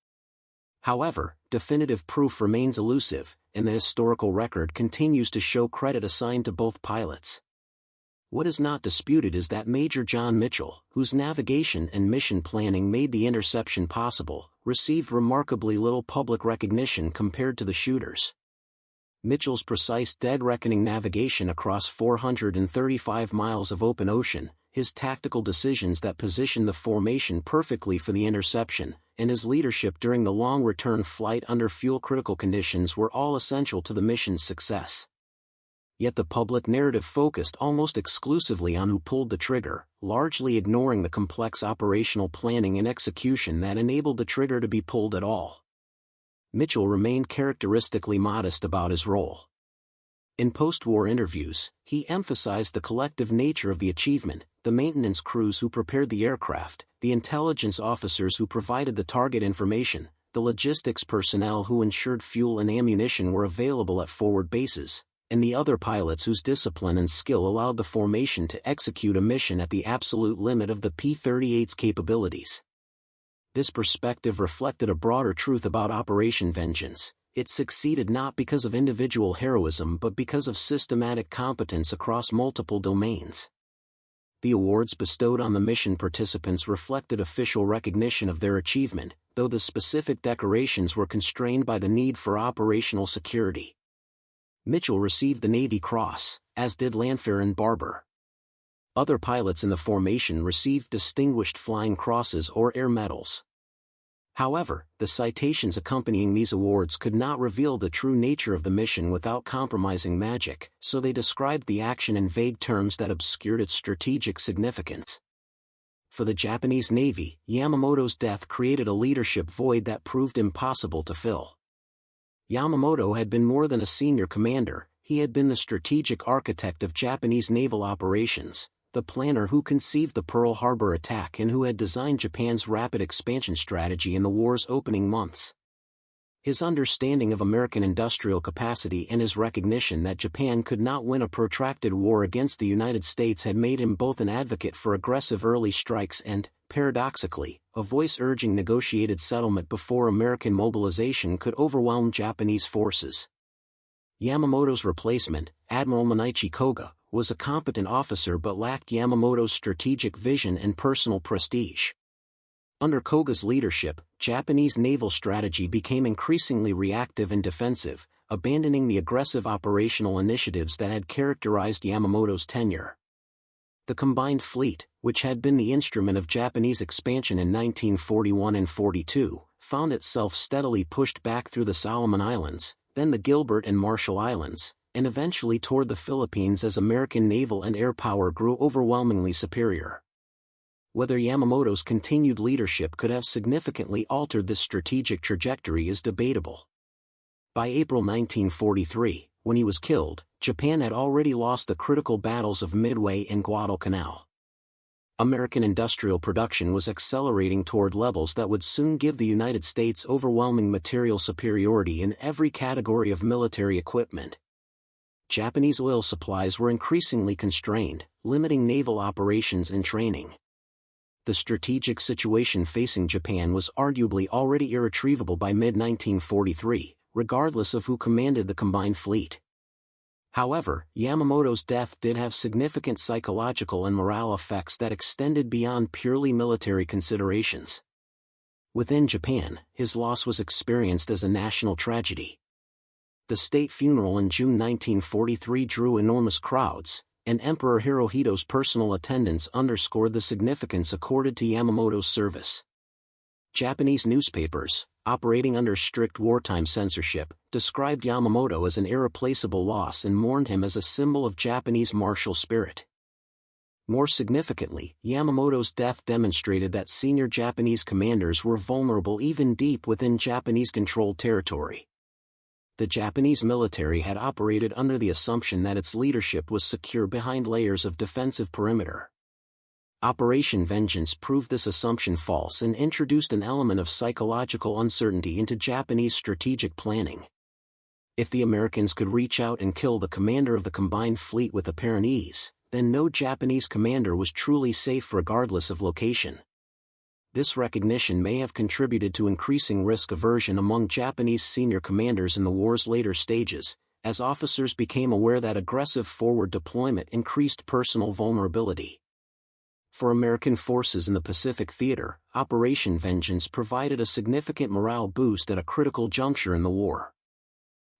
However, definitive proof remains elusive, and the historical record continues to show credit assigned to both pilots. What is not disputed is that Major John Mitchell, whose navigation and mission planning made the interception possible, received remarkably little public recognition compared to the shooters. Mitchell's precise dead-reckoning navigation across 435 miles of open ocean, his tactical decisions that positioned the formation perfectly for the interception, and his leadership during the long return flight under fuel-critical conditions were all essential to the mission's success. Yet the public narrative focused almost exclusively on who pulled the trigger, largely ignoring the complex operational planning and execution that enabled the trigger to be pulled at all. Mitchell remained characteristically modest about his role. In post-war interviews, he emphasized the collective nature of the achievement, the maintenance crews who prepared the aircraft, the intelligence officers who provided the target information, the logistics personnel who ensured fuel and ammunition were available at forward bases, and the other pilots whose discipline and skill allowed the formation to execute a mission at the absolute limit of the P-38's capabilities. This perspective reflected a broader truth about Operation Vengeance. It succeeded not because of individual heroism but because of systematic competence across multiple domains. The awards bestowed on the mission participants reflected official recognition of their achievement, though the specific decorations were constrained by the need for operational security. Mitchell received the Navy Cross, as did Lanfear and Barber. Other pilots in the formation received Distinguished Flying Crosses or Air Medals. However, the citations accompanying these awards could not reveal the true nature of the mission without compromising magic, so they described the action in vague terms that obscured its strategic significance. For the Japanese Navy, Yamamoto's death created a leadership void that proved impossible to fill. Yamamoto had been more than a senior commander, he had been the strategic architect of Japanese naval operations, the planner who conceived the Pearl Harbor attack and who had designed Japan's rapid expansion strategy in the war's opening months. His understanding of American industrial capacity and his recognition that Japan could not win a protracted war against the United States had made him both an advocate for aggressive early strikes and, paradoxically, a voice urging negotiated settlement before American mobilization could overwhelm Japanese forces. Yamamoto's replacement, Admiral Manichi Koga, was a competent officer but lacked Yamamoto's strategic vision and personal prestige. Under Koga's leadership, Japanese naval strategy became increasingly reactive and defensive, abandoning the aggressive operational initiatives that had characterized Yamamoto's tenure. The combined fleet, which had been the instrument of Japanese expansion in 1941 and 42, found itself steadily pushed back through the Solomon Islands, then the Gilbert and Marshall Islands, and eventually toward the Philippines as American naval and air power grew overwhelmingly superior. Whether Yamamoto's continued leadership could have significantly altered this strategic trajectory is debatable. By April 1943, when he was killed, Japan had already lost the critical battles of Midway and Guadalcanal. American industrial production was accelerating toward levels that would soon give the United States overwhelming material superiority in every category of military equipment. Japanese oil supplies were increasingly constrained, limiting naval operations and training. The strategic situation facing Japan was arguably already irretrievable by mid-1943, regardless of who commanded the combined fleet. However, Yamamoto's death did have significant psychological and morale effects that extended beyond purely military considerations. Within Japan, his loss was experienced as a national tragedy. The state funeral in June 1943 drew enormous crowds, and Emperor Hirohito's personal attendance underscored the significance accorded to Yamamoto's service. Japanese newspapers, operating under strict wartime censorship, described Yamamoto as an irreplaceable loss and mourned him as a symbol of Japanese martial spirit. More significantly, Yamamoto's death demonstrated that senior Japanese commanders were vulnerable even deep within Japanese-controlled territory. The Japanese military had operated under the assumption that its leadership was secure behind layers of defensive perimeter. Operation Vengeance proved this assumption false and introduced an element of psychological uncertainty into Japanese strategic planning. If the Americans could reach out and kill the commander of the combined fleet with apparent ease, then no Japanese commander was truly safe regardless of location. This recognition may have contributed to increasing risk aversion among Japanese senior commanders in the war's later stages, as officers became aware that aggressive forward deployment increased personal vulnerability. For American forces in the Pacific Theater, Operation Vengeance provided a significant morale boost at a critical juncture in the war.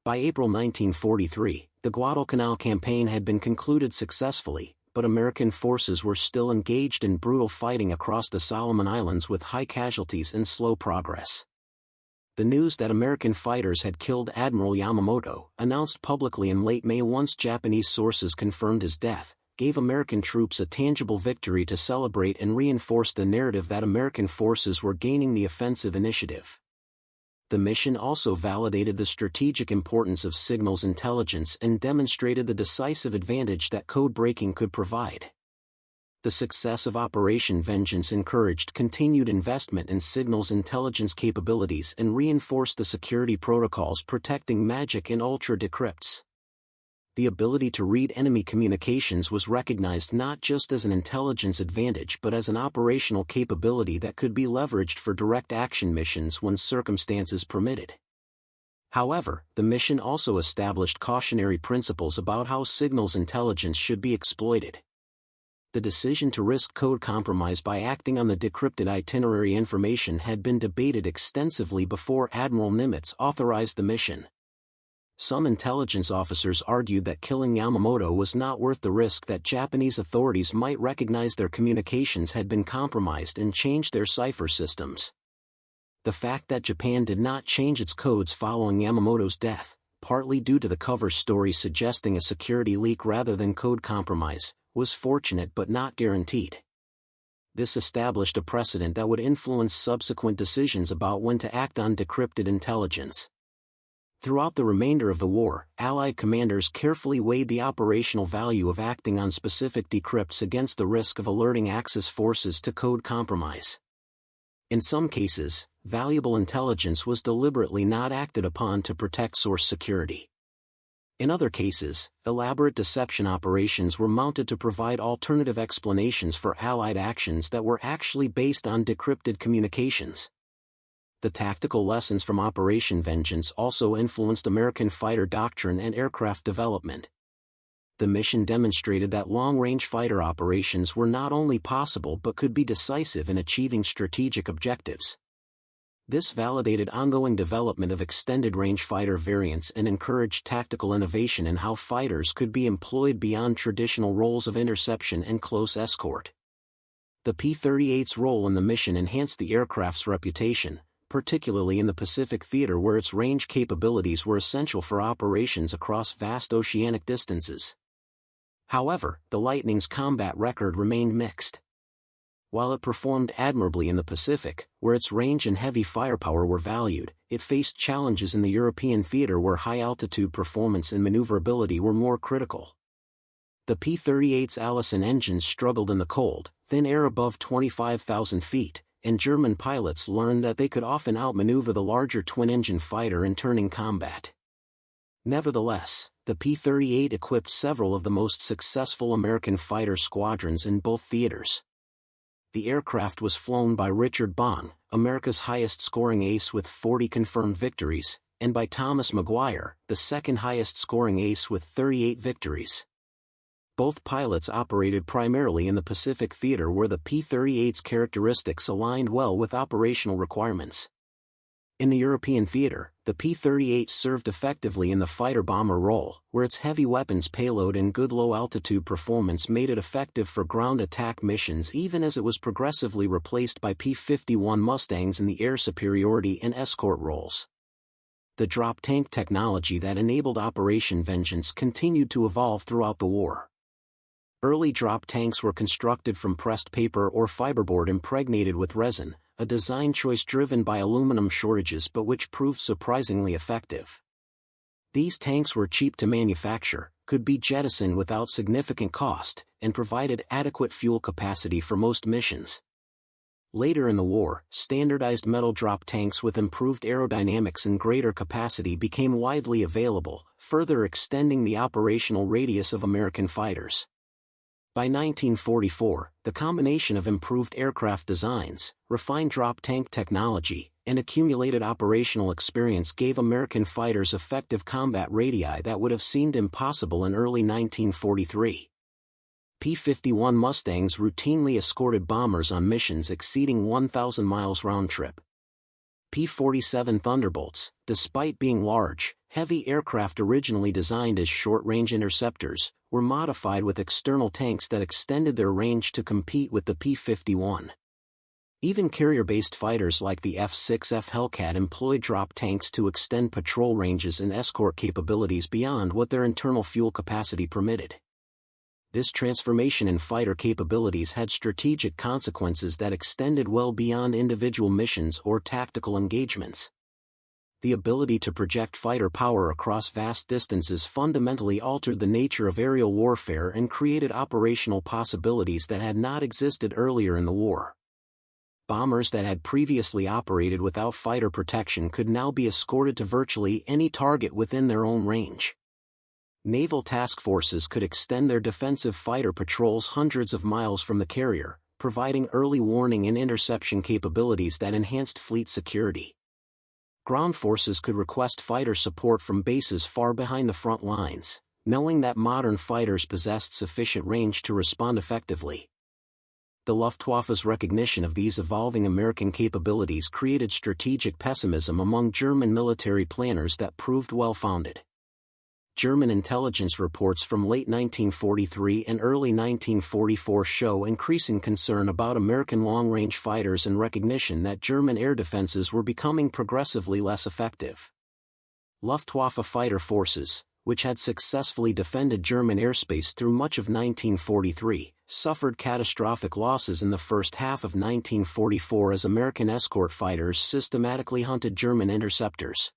By April 1943, the Guadalcanal campaign had been concluded successfully, but American forces were still engaged in brutal fighting across the Solomon Islands with high casualties and slow progress. The news that American fighters had killed Admiral Yamamoto, announced publicly in late May once Japanese sources confirmed his death, gave American troops a tangible victory to celebrate and reinforce the narrative that American forces were gaining the offensive initiative. The mission also validated the strategic importance of signals intelligence and demonstrated the decisive advantage that code breaking could provide. The success of Operation Vengeance encouraged continued investment in signals intelligence capabilities and reinforced the security protocols protecting magic and ultra-decrypts. The ability to read enemy communications was recognized not just as an intelligence advantage but as an operational capability that could be leveraged for direct action missions when circumstances permitted. However, the mission also established cautionary principles about how signals intelligence should be exploited. The decision to risk code compromise by acting on the decrypted itinerary information had been debated extensively before Admiral Nimitz authorized the mission. Some intelligence officers argued that killing Yamamoto was not worth the risk that Japanese authorities might recognize their communications had been compromised and change their cipher systems. The fact that Japan did not change its codes following Yamamoto's death, partly due to the cover story suggesting a security leak rather than code compromise, was fortunate but not guaranteed. This established a precedent that would influence subsequent decisions about when to act on decrypted intelligence. Throughout the remainder of the war, Allied commanders carefully weighed the operational value of acting on specific decrypts against the risk of alerting Axis forces to code compromise. In some cases, valuable intelligence was deliberately not acted upon to protect source security. In other cases, elaborate deception operations were mounted to provide alternative explanations for Allied actions that were actually based on decrypted communications. The tactical lessons from Operation Vengeance also influenced American fighter doctrine and aircraft development. The mission demonstrated that long-range fighter operations were not only possible but could be decisive in achieving strategic objectives. This validated ongoing development of extended-range fighter variants and encouraged tactical innovation in how fighters could be employed beyond traditional roles of interception and close escort. The P-38's role in the mission enhanced the aircraft's reputation, particularly in the Pacific Theater where its range capabilities were essential for operations across vast oceanic distances. However, the Lightning's combat record remained mixed. While it performed admirably in the Pacific, where its range and heavy firepower were valued, it faced challenges in the European theater where high-altitude performance and maneuverability were more critical. The P-38's Allison engines struggled in the cold, thin air above 25,000 feet, and German pilots learned that they could often outmaneuver the larger twin-engine fighter in turning combat. Nevertheless, the P-38 equipped several of the most successful American fighter squadrons in both theaters. The aircraft was flown by Richard Bong, America's highest-scoring ace with 40 confirmed victories, and by Thomas Maguire, the second highest-scoring ace with 38 victories. Both pilots operated primarily in the Pacific Theater, where the P-38's characteristics aligned well with operational requirements. In the European theater, the P-38 served effectively in the fighter-bomber role, where its heavy weapons payload and good low-altitude performance made it effective for ground attack missions, even as it was progressively replaced by P-51 Mustangs in the air superiority and escort roles. The drop tank technology that enabled Operation Vengeance continued to evolve throughout the war. Early drop tanks were constructed from pressed paper or fiberboard impregnated with resin, a design choice driven by aluminum shortages but which proved surprisingly effective. These tanks were cheap to manufacture, could be jettisoned without significant cost, and provided adequate fuel capacity for most missions. Later in the war, standardized metal drop tanks with improved aerodynamics and greater capacity became widely available, further extending the operational radius of American fighters. By 1944, the combination of improved aircraft designs, refined drop tank technology, and accumulated operational experience gave American fighters effective combat radii that would have seemed impossible in early 1943. P-51 Mustangs routinely escorted bombers on missions exceeding 1,000 miles round-trip. P-47 Thunderbolts, despite being large, heavy aircraft originally designed as short-range interceptors, were modified with external tanks that extended their range to compete with the P-51. Even carrier-based fighters like the F-6F Hellcat employed drop tanks to extend patrol ranges and escort capabilities beyond what their internal fuel capacity permitted. This transformation in fighter capabilities had strategic consequences that extended well beyond individual missions or tactical engagements. The ability to project fighter power across vast distances fundamentally altered the nature of aerial warfare and created operational possibilities that had not existed earlier in the war. Bombers that had previously operated without fighter protection could now be escorted to virtually any target within their own range. Naval task forces could extend their defensive fighter patrols hundreds of miles from the carrier, providing early warning and interception capabilities that enhanced fleet security. Ground forces could request fighter support from bases far behind the front lines, knowing that modern fighters possessed sufficient range to respond effectively. The Luftwaffe's recognition of these evolving American capabilities created strategic pessimism among German military planners that proved well-founded. German intelligence reports from late 1943 and early 1944 show increasing concern about American long-range fighters and recognition that German air defenses were becoming progressively less effective. Luftwaffe fighter forces, which had successfully defended German airspace through much of 1943, suffered catastrophic losses in the first half of 1944 as American escort fighters systematically hunted German interceptors.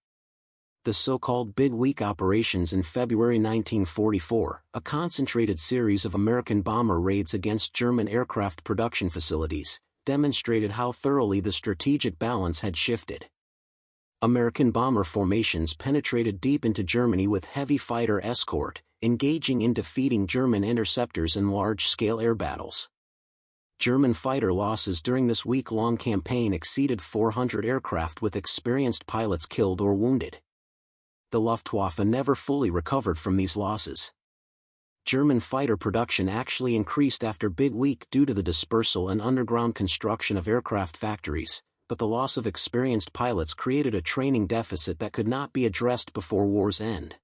The so-called Big Week operations in February 1944, a concentrated series of American bomber raids against German aircraft production facilities, demonstrated how thoroughly the strategic balance had shifted. American bomber formations penetrated deep into Germany with heavy fighter escort, engaging in defeating German interceptors in large-scale air battles. German fighter losses during this week-long campaign exceeded 400 aircraft with experienced pilots killed or wounded. The Luftwaffe never fully recovered from these losses. German fighter production actually increased after Big Week due to the dispersal and underground construction of aircraft factories, but the loss of experienced pilots created a training deficit that could not be addressed before war's end.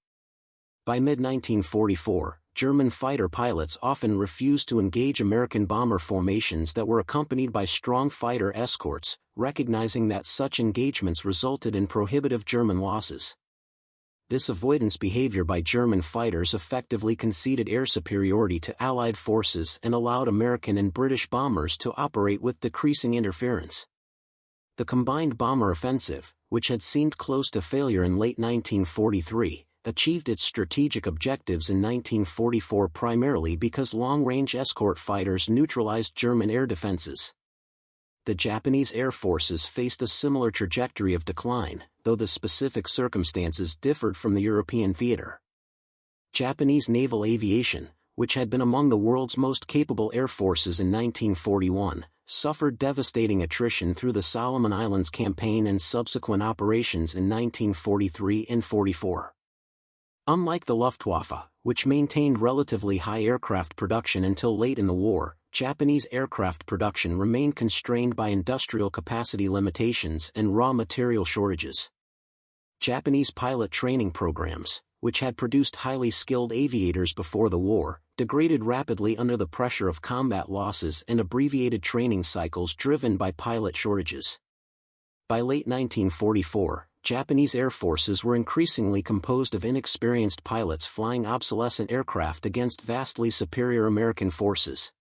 By mid-1944, German fighter pilots often refused to engage American bomber formations that were accompanied by strong fighter escorts, recognizing that such engagements resulted in prohibitive German losses. This avoidance behavior by German fighters effectively conceded air superiority to Allied forces and allowed American and British bombers to operate with decreasing interference. The combined bomber offensive, which had seemed close to failure in late 1943, achieved its strategic objectives in 1944 primarily because long-range escort fighters neutralized German air defenses. The Japanese Air Forces faced a similar trajectory of decline, though the specific circumstances differed from the European theater. Japanese naval aviation, which had been among the world's most capable air forces in 1941, suffered devastating attrition through the Solomon Islands campaign and subsequent operations in 1943 and 44. Unlike the Luftwaffe, which maintained relatively high aircraft production until late in the war, Japanese aircraft production remained constrained by industrial capacity limitations and raw material shortages. Japanese pilot training programs, which had produced highly skilled aviators before the war, degraded rapidly under the pressure of combat losses and abbreviated training cycles driven by pilot shortages. By late 1944, Japanese air forces were increasingly composed of inexperienced pilots flying obsolescent aircraft against vastly superior American forces.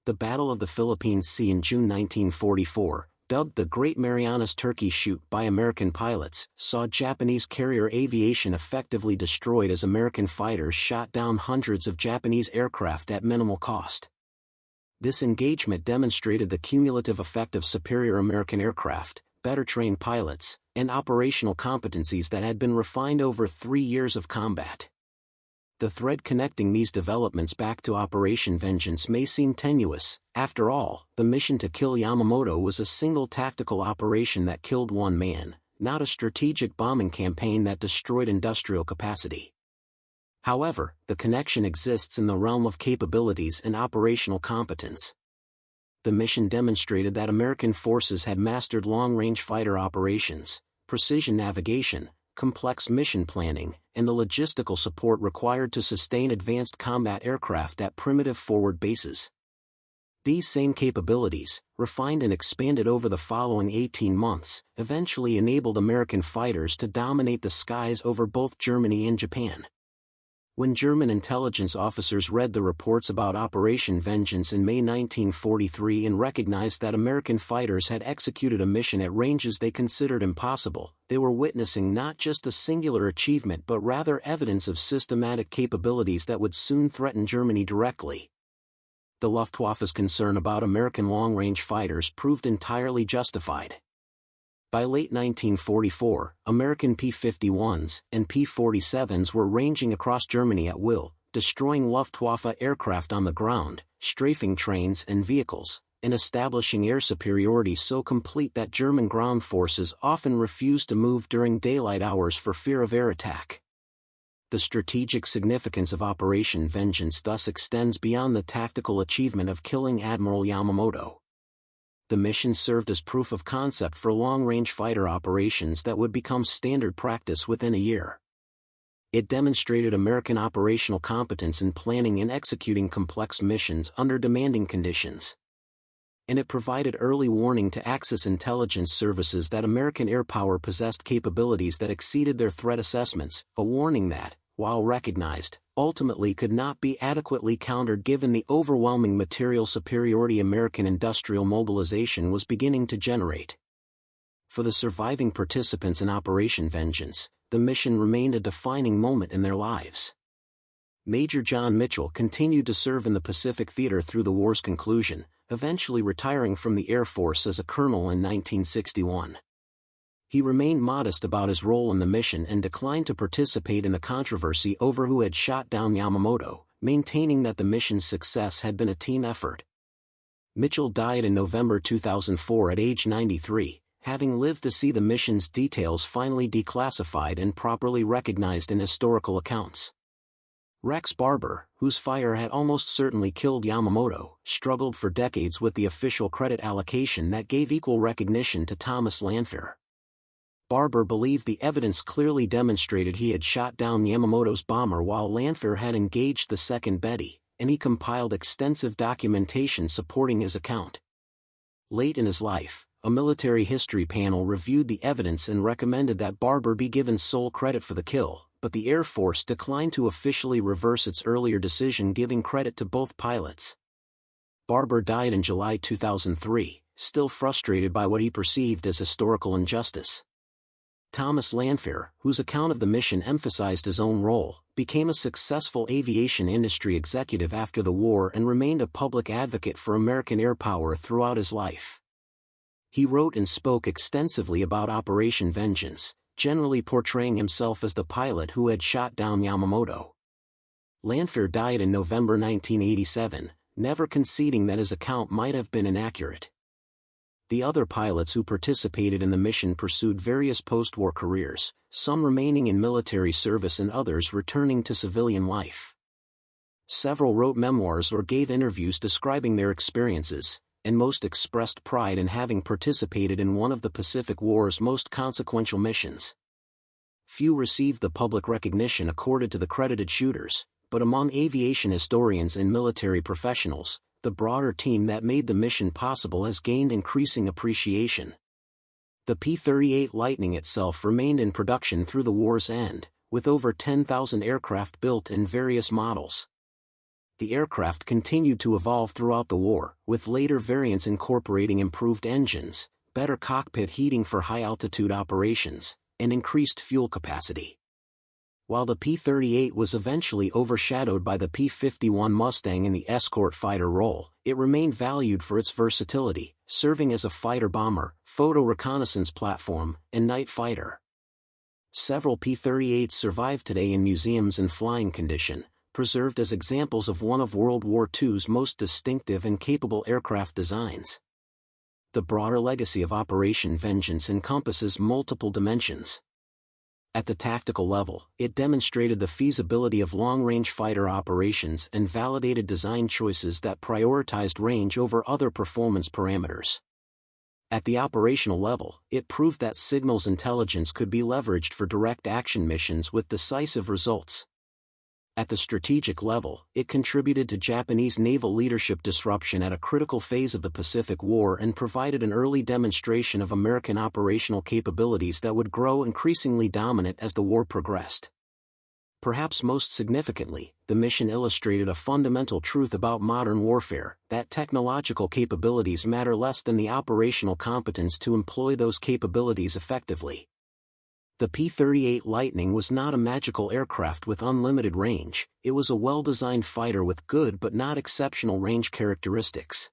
The Battle of the Philippines Sea in June 1944, dubbed the Great Marianas Turkey Shoot by American pilots, saw Japanese carrier aviation effectively destroyed as American fighters shot down hundreds of Japanese aircraft at minimal cost. This engagement demonstrated the cumulative effect of superior American aircraft, better trained pilots, and operational competencies that had been refined over 3 years of combat. The thread connecting these developments back to Operation Vengeance may seem tenuous. After all, the mission to kill Yamamoto was a single tactical operation that killed one man, not a strategic bombing campaign that destroyed industrial capacity. However, the connection exists in the realm of capabilities and operational competence. The mission demonstrated that American forces had mastered long-range fighter operations, precision navigation, complex mission planning, and the logistical support required to sustain advanced combat aircraft at primitive forward bases. These same capabilities, refined and expanded over the following 18 months, eventually enabled American fighters to dominate the skies over both Germany and Japan. When German intelligence officers read the reports about Operation Vengeance in May 1943 and recognized that American fighters had executed a mission at ranges they considered impossible, they were witnessing not just a singular achievement but rather evidence of systematic capabilities that would soon threaten Germany directly. The Luftwaffe's concern about American long-range fighters proved entirely justified. By late 1944, American P-51s and P-47s were ranging across Germany at will, destroying Luftwaffe aircraft on the ground, strafing trains and vehicles, and establishing air superiority so complete that German ground forces often refused to move during daylight hours for fear of air attack. The strategic significance of Operation Vengeance thus extends beyond the tactical achievement of killing Admiral Yamamoto. The mission served as proof of concept for long-range fighter operations that would become standard practice within a year. It demonstrated American operational competence in planning and executing complex missions under demanding conditions. And it provided early warning to Axis intelligence services that American air power possessed capabilities that exceeded their threat assessments, a warning that, while recognized, ultimately could not be adequately countered given the overwhelming material superiority American industrial mobilization was beginning to generate. For the surviving participants in Operation Vengeance, the mission remained a defining moment in their lives. Major John Mitchell continued to serve in the Pacific Theater through the war's conclusion, eventually retiring from the Air Force as a colonel in 1961. He remained modest about his role in the mission and declined to participate in the controversy over who had shot down Yamamoto, maintaining that the mission's success had been a team effort. Mitchell died in November 2004 at age 93, having lived to see the mission's details finally declassified and properly recognized in historical accounts. Rex Barber, whose fire had almost certainly killed Yamamoto, struggled for decades with the official credit allocation that gave equal recognition to Thomas Lanphier. Barber believed the evidence clearly demonstrated he had shot down Yamamoto's bomber while Lanphier had engaged the second Betty, and he compiled extensive documentation supporting his account. Late in his life, a military history panel reviewed the evidence and recommended that Barber be given sole credit for the kill, but the Air Force declined to officially reverse its earlier decision giving credit to both pilots. Barber died in July 2003, still frustrated by what he perceived as historical injustice. Thomas Lanphier, whose account of the mission emphasized his own role, became a successful aviation industry executive after the war and remained a public advocate for American air power throughout his life. He wrote and spoke extensively about Operation Vengeance, generally portraying himself as the pilot who had shot down Yamamoto. Lanphier died in November 1987, never conceding that his account might have been inaccurate. The other pilots who participated in the mission pursued various post-war careers, some remaining in military service and others returning to civilian life. Several wrote memoirs or gave interviews describing their experiences, and most expressed pride in having participated in one of the Pacific War's most consequential missions. Few received the public recognition accorded to the credited shooters, but among aviation historians and military professionals, the broader team that made the mission possible has gained increasing appreciation. The P-38 Lightning itself remained in production through the war's end, with over 10,000 aircraft built in various models. The aircraft continued to evolve throughout the war, with later variants incorporating improved engines, better cockpit heating for high-altitude operations, and increased fuel capacity. While the P-38 was eventually overshadowed by the P-51 Mustang in the escort fighter role, it remained valued for its versatility, serving as a fighter-bomber, photo-reconnaissance platform, and night fighter. Several P-38s survive today in museums in flying condition, preserved as examples of one of World War II's most distinctive and capable aircraft designs. The broader legacy of Operation Vengeance encompasses multiple dimensions. At the tactical level, it demonstrated the feasibility of long-range fighter operations and validated design choices that prioritized range over other performance parameters. At the operational level, it proved that signals intelligence could be leveraged for direct action missions with decisive results. At the strategic level, it contributed to Japanese naval leadership disruption at a critical phase of the Pacific War and provided an early demonstration of American operational capabilities that would grow increasingly dominant as the war progressed. Perhaps most significantly, the mission illustrated a fundamental truth about modern warfare, that technological capabilities matter less than the operational competence to employ those capabilities effectively. The P-38 Lightning was not a magical aircraft with unlimited range, it was a well-designed fighter with good but not exceptional range characteristics.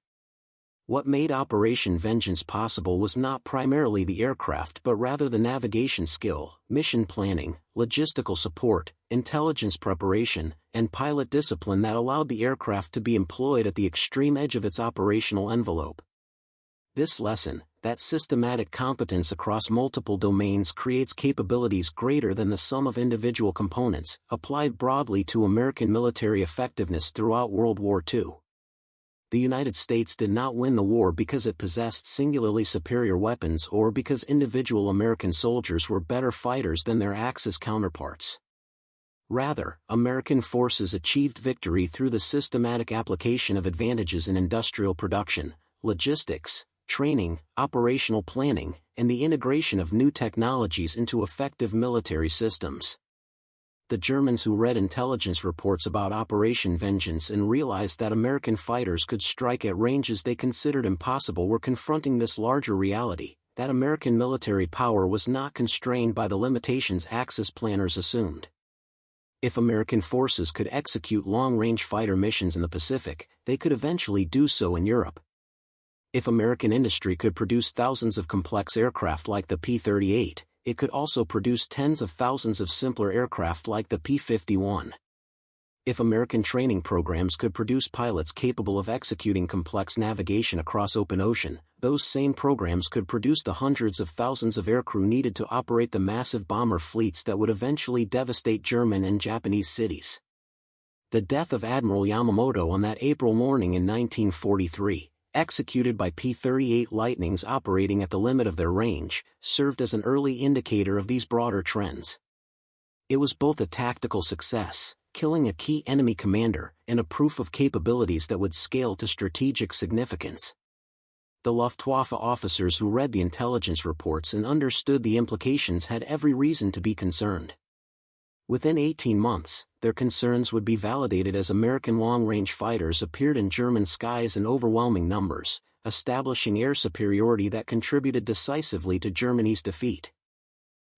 What made Operation Vengeance possible was not primarily the aircraft but rather the navigation skill, mission planning, logistical support, intelligence preparation, and pilot discipline that allowed the aircraft to be employed at the extreme edge of its operational envelope. This lesson, that systematic competence across multiple domains creates capabilities greater than the sum of individual components, applied broadly to American military effectiveness throughout World War II. The United States did not win the war because it possessed singularly superior weapons or because individual American soldiers were better fighters than their Axis counterparts. Rather, American forces achieved victory through the systematic application of advantages in industrial production, logistics, training, operational planning, and the integration of new technologies into effective military systems. The Germans who read intelligence reports about Operation Vengeance and realized that American fighters could strike at ranges they considered impossible were confronting this larger reality, that American military power was not constrained by the limitations Axis planners assumed. If American forces could execute long-range fighter missions in the Pacific, they could eventually do so in Europe. If American industry could produce thousands of complex aircraft like the P-38, it could also produce tens of thousands of simpler aircraft like the P-51. If American training programs could produce pilots capable of executing complex navigation across open ocean, those same programs could produce the hundreds of thousands of aircrew needed to operate the massive bomber fleets that would eventually devastate German and Japanese cities. The death of Admiral Yamamoto on that April morning in 1943, executed by P-38 Lightnings operating at the limit of their range, served as an early indicator of these broader trends. It was both a tactical success, killing a key enemy commander, and a proof of capabilities that would scale to strategic significance. The Luftwaffe officers who read the intelligence reports and understood the implications had every reason to be concerned. Within 18 months, their concerns would be validated as American long-range fighters appeared in German skies in overwhelming numbers, establishing air superiority that contributed decisively to Germany's defeat.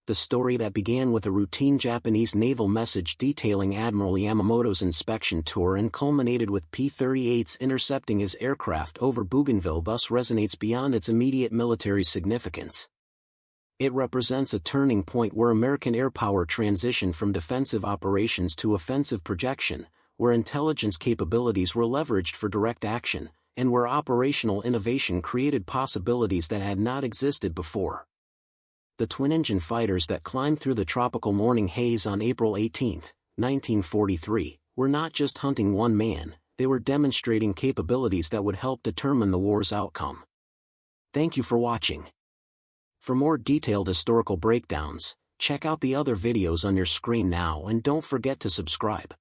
The story that began with a routine Japanese naval message detailing Admiral Yamamoto's inspection tour and culminated with P-38's intercepting his aircraft over Bougainville thus resonates beyond its immediate military significance. It represents a turning point where American air power transitioned from defensive operations to offensive projection, where intelligence capabilities were leveraged for direct action, and where operational innovation created possibilities that had not existed before. The twin-engine fighters that climbed through the tropical morning haze on April 18, 1943, were not just hunting one man, they were demonstrating capabilities that would help determine the war's outcome. Thank you for watching. For more detailed historical breakdowns, check out the other videos on your screen now and don't forget to subscribe.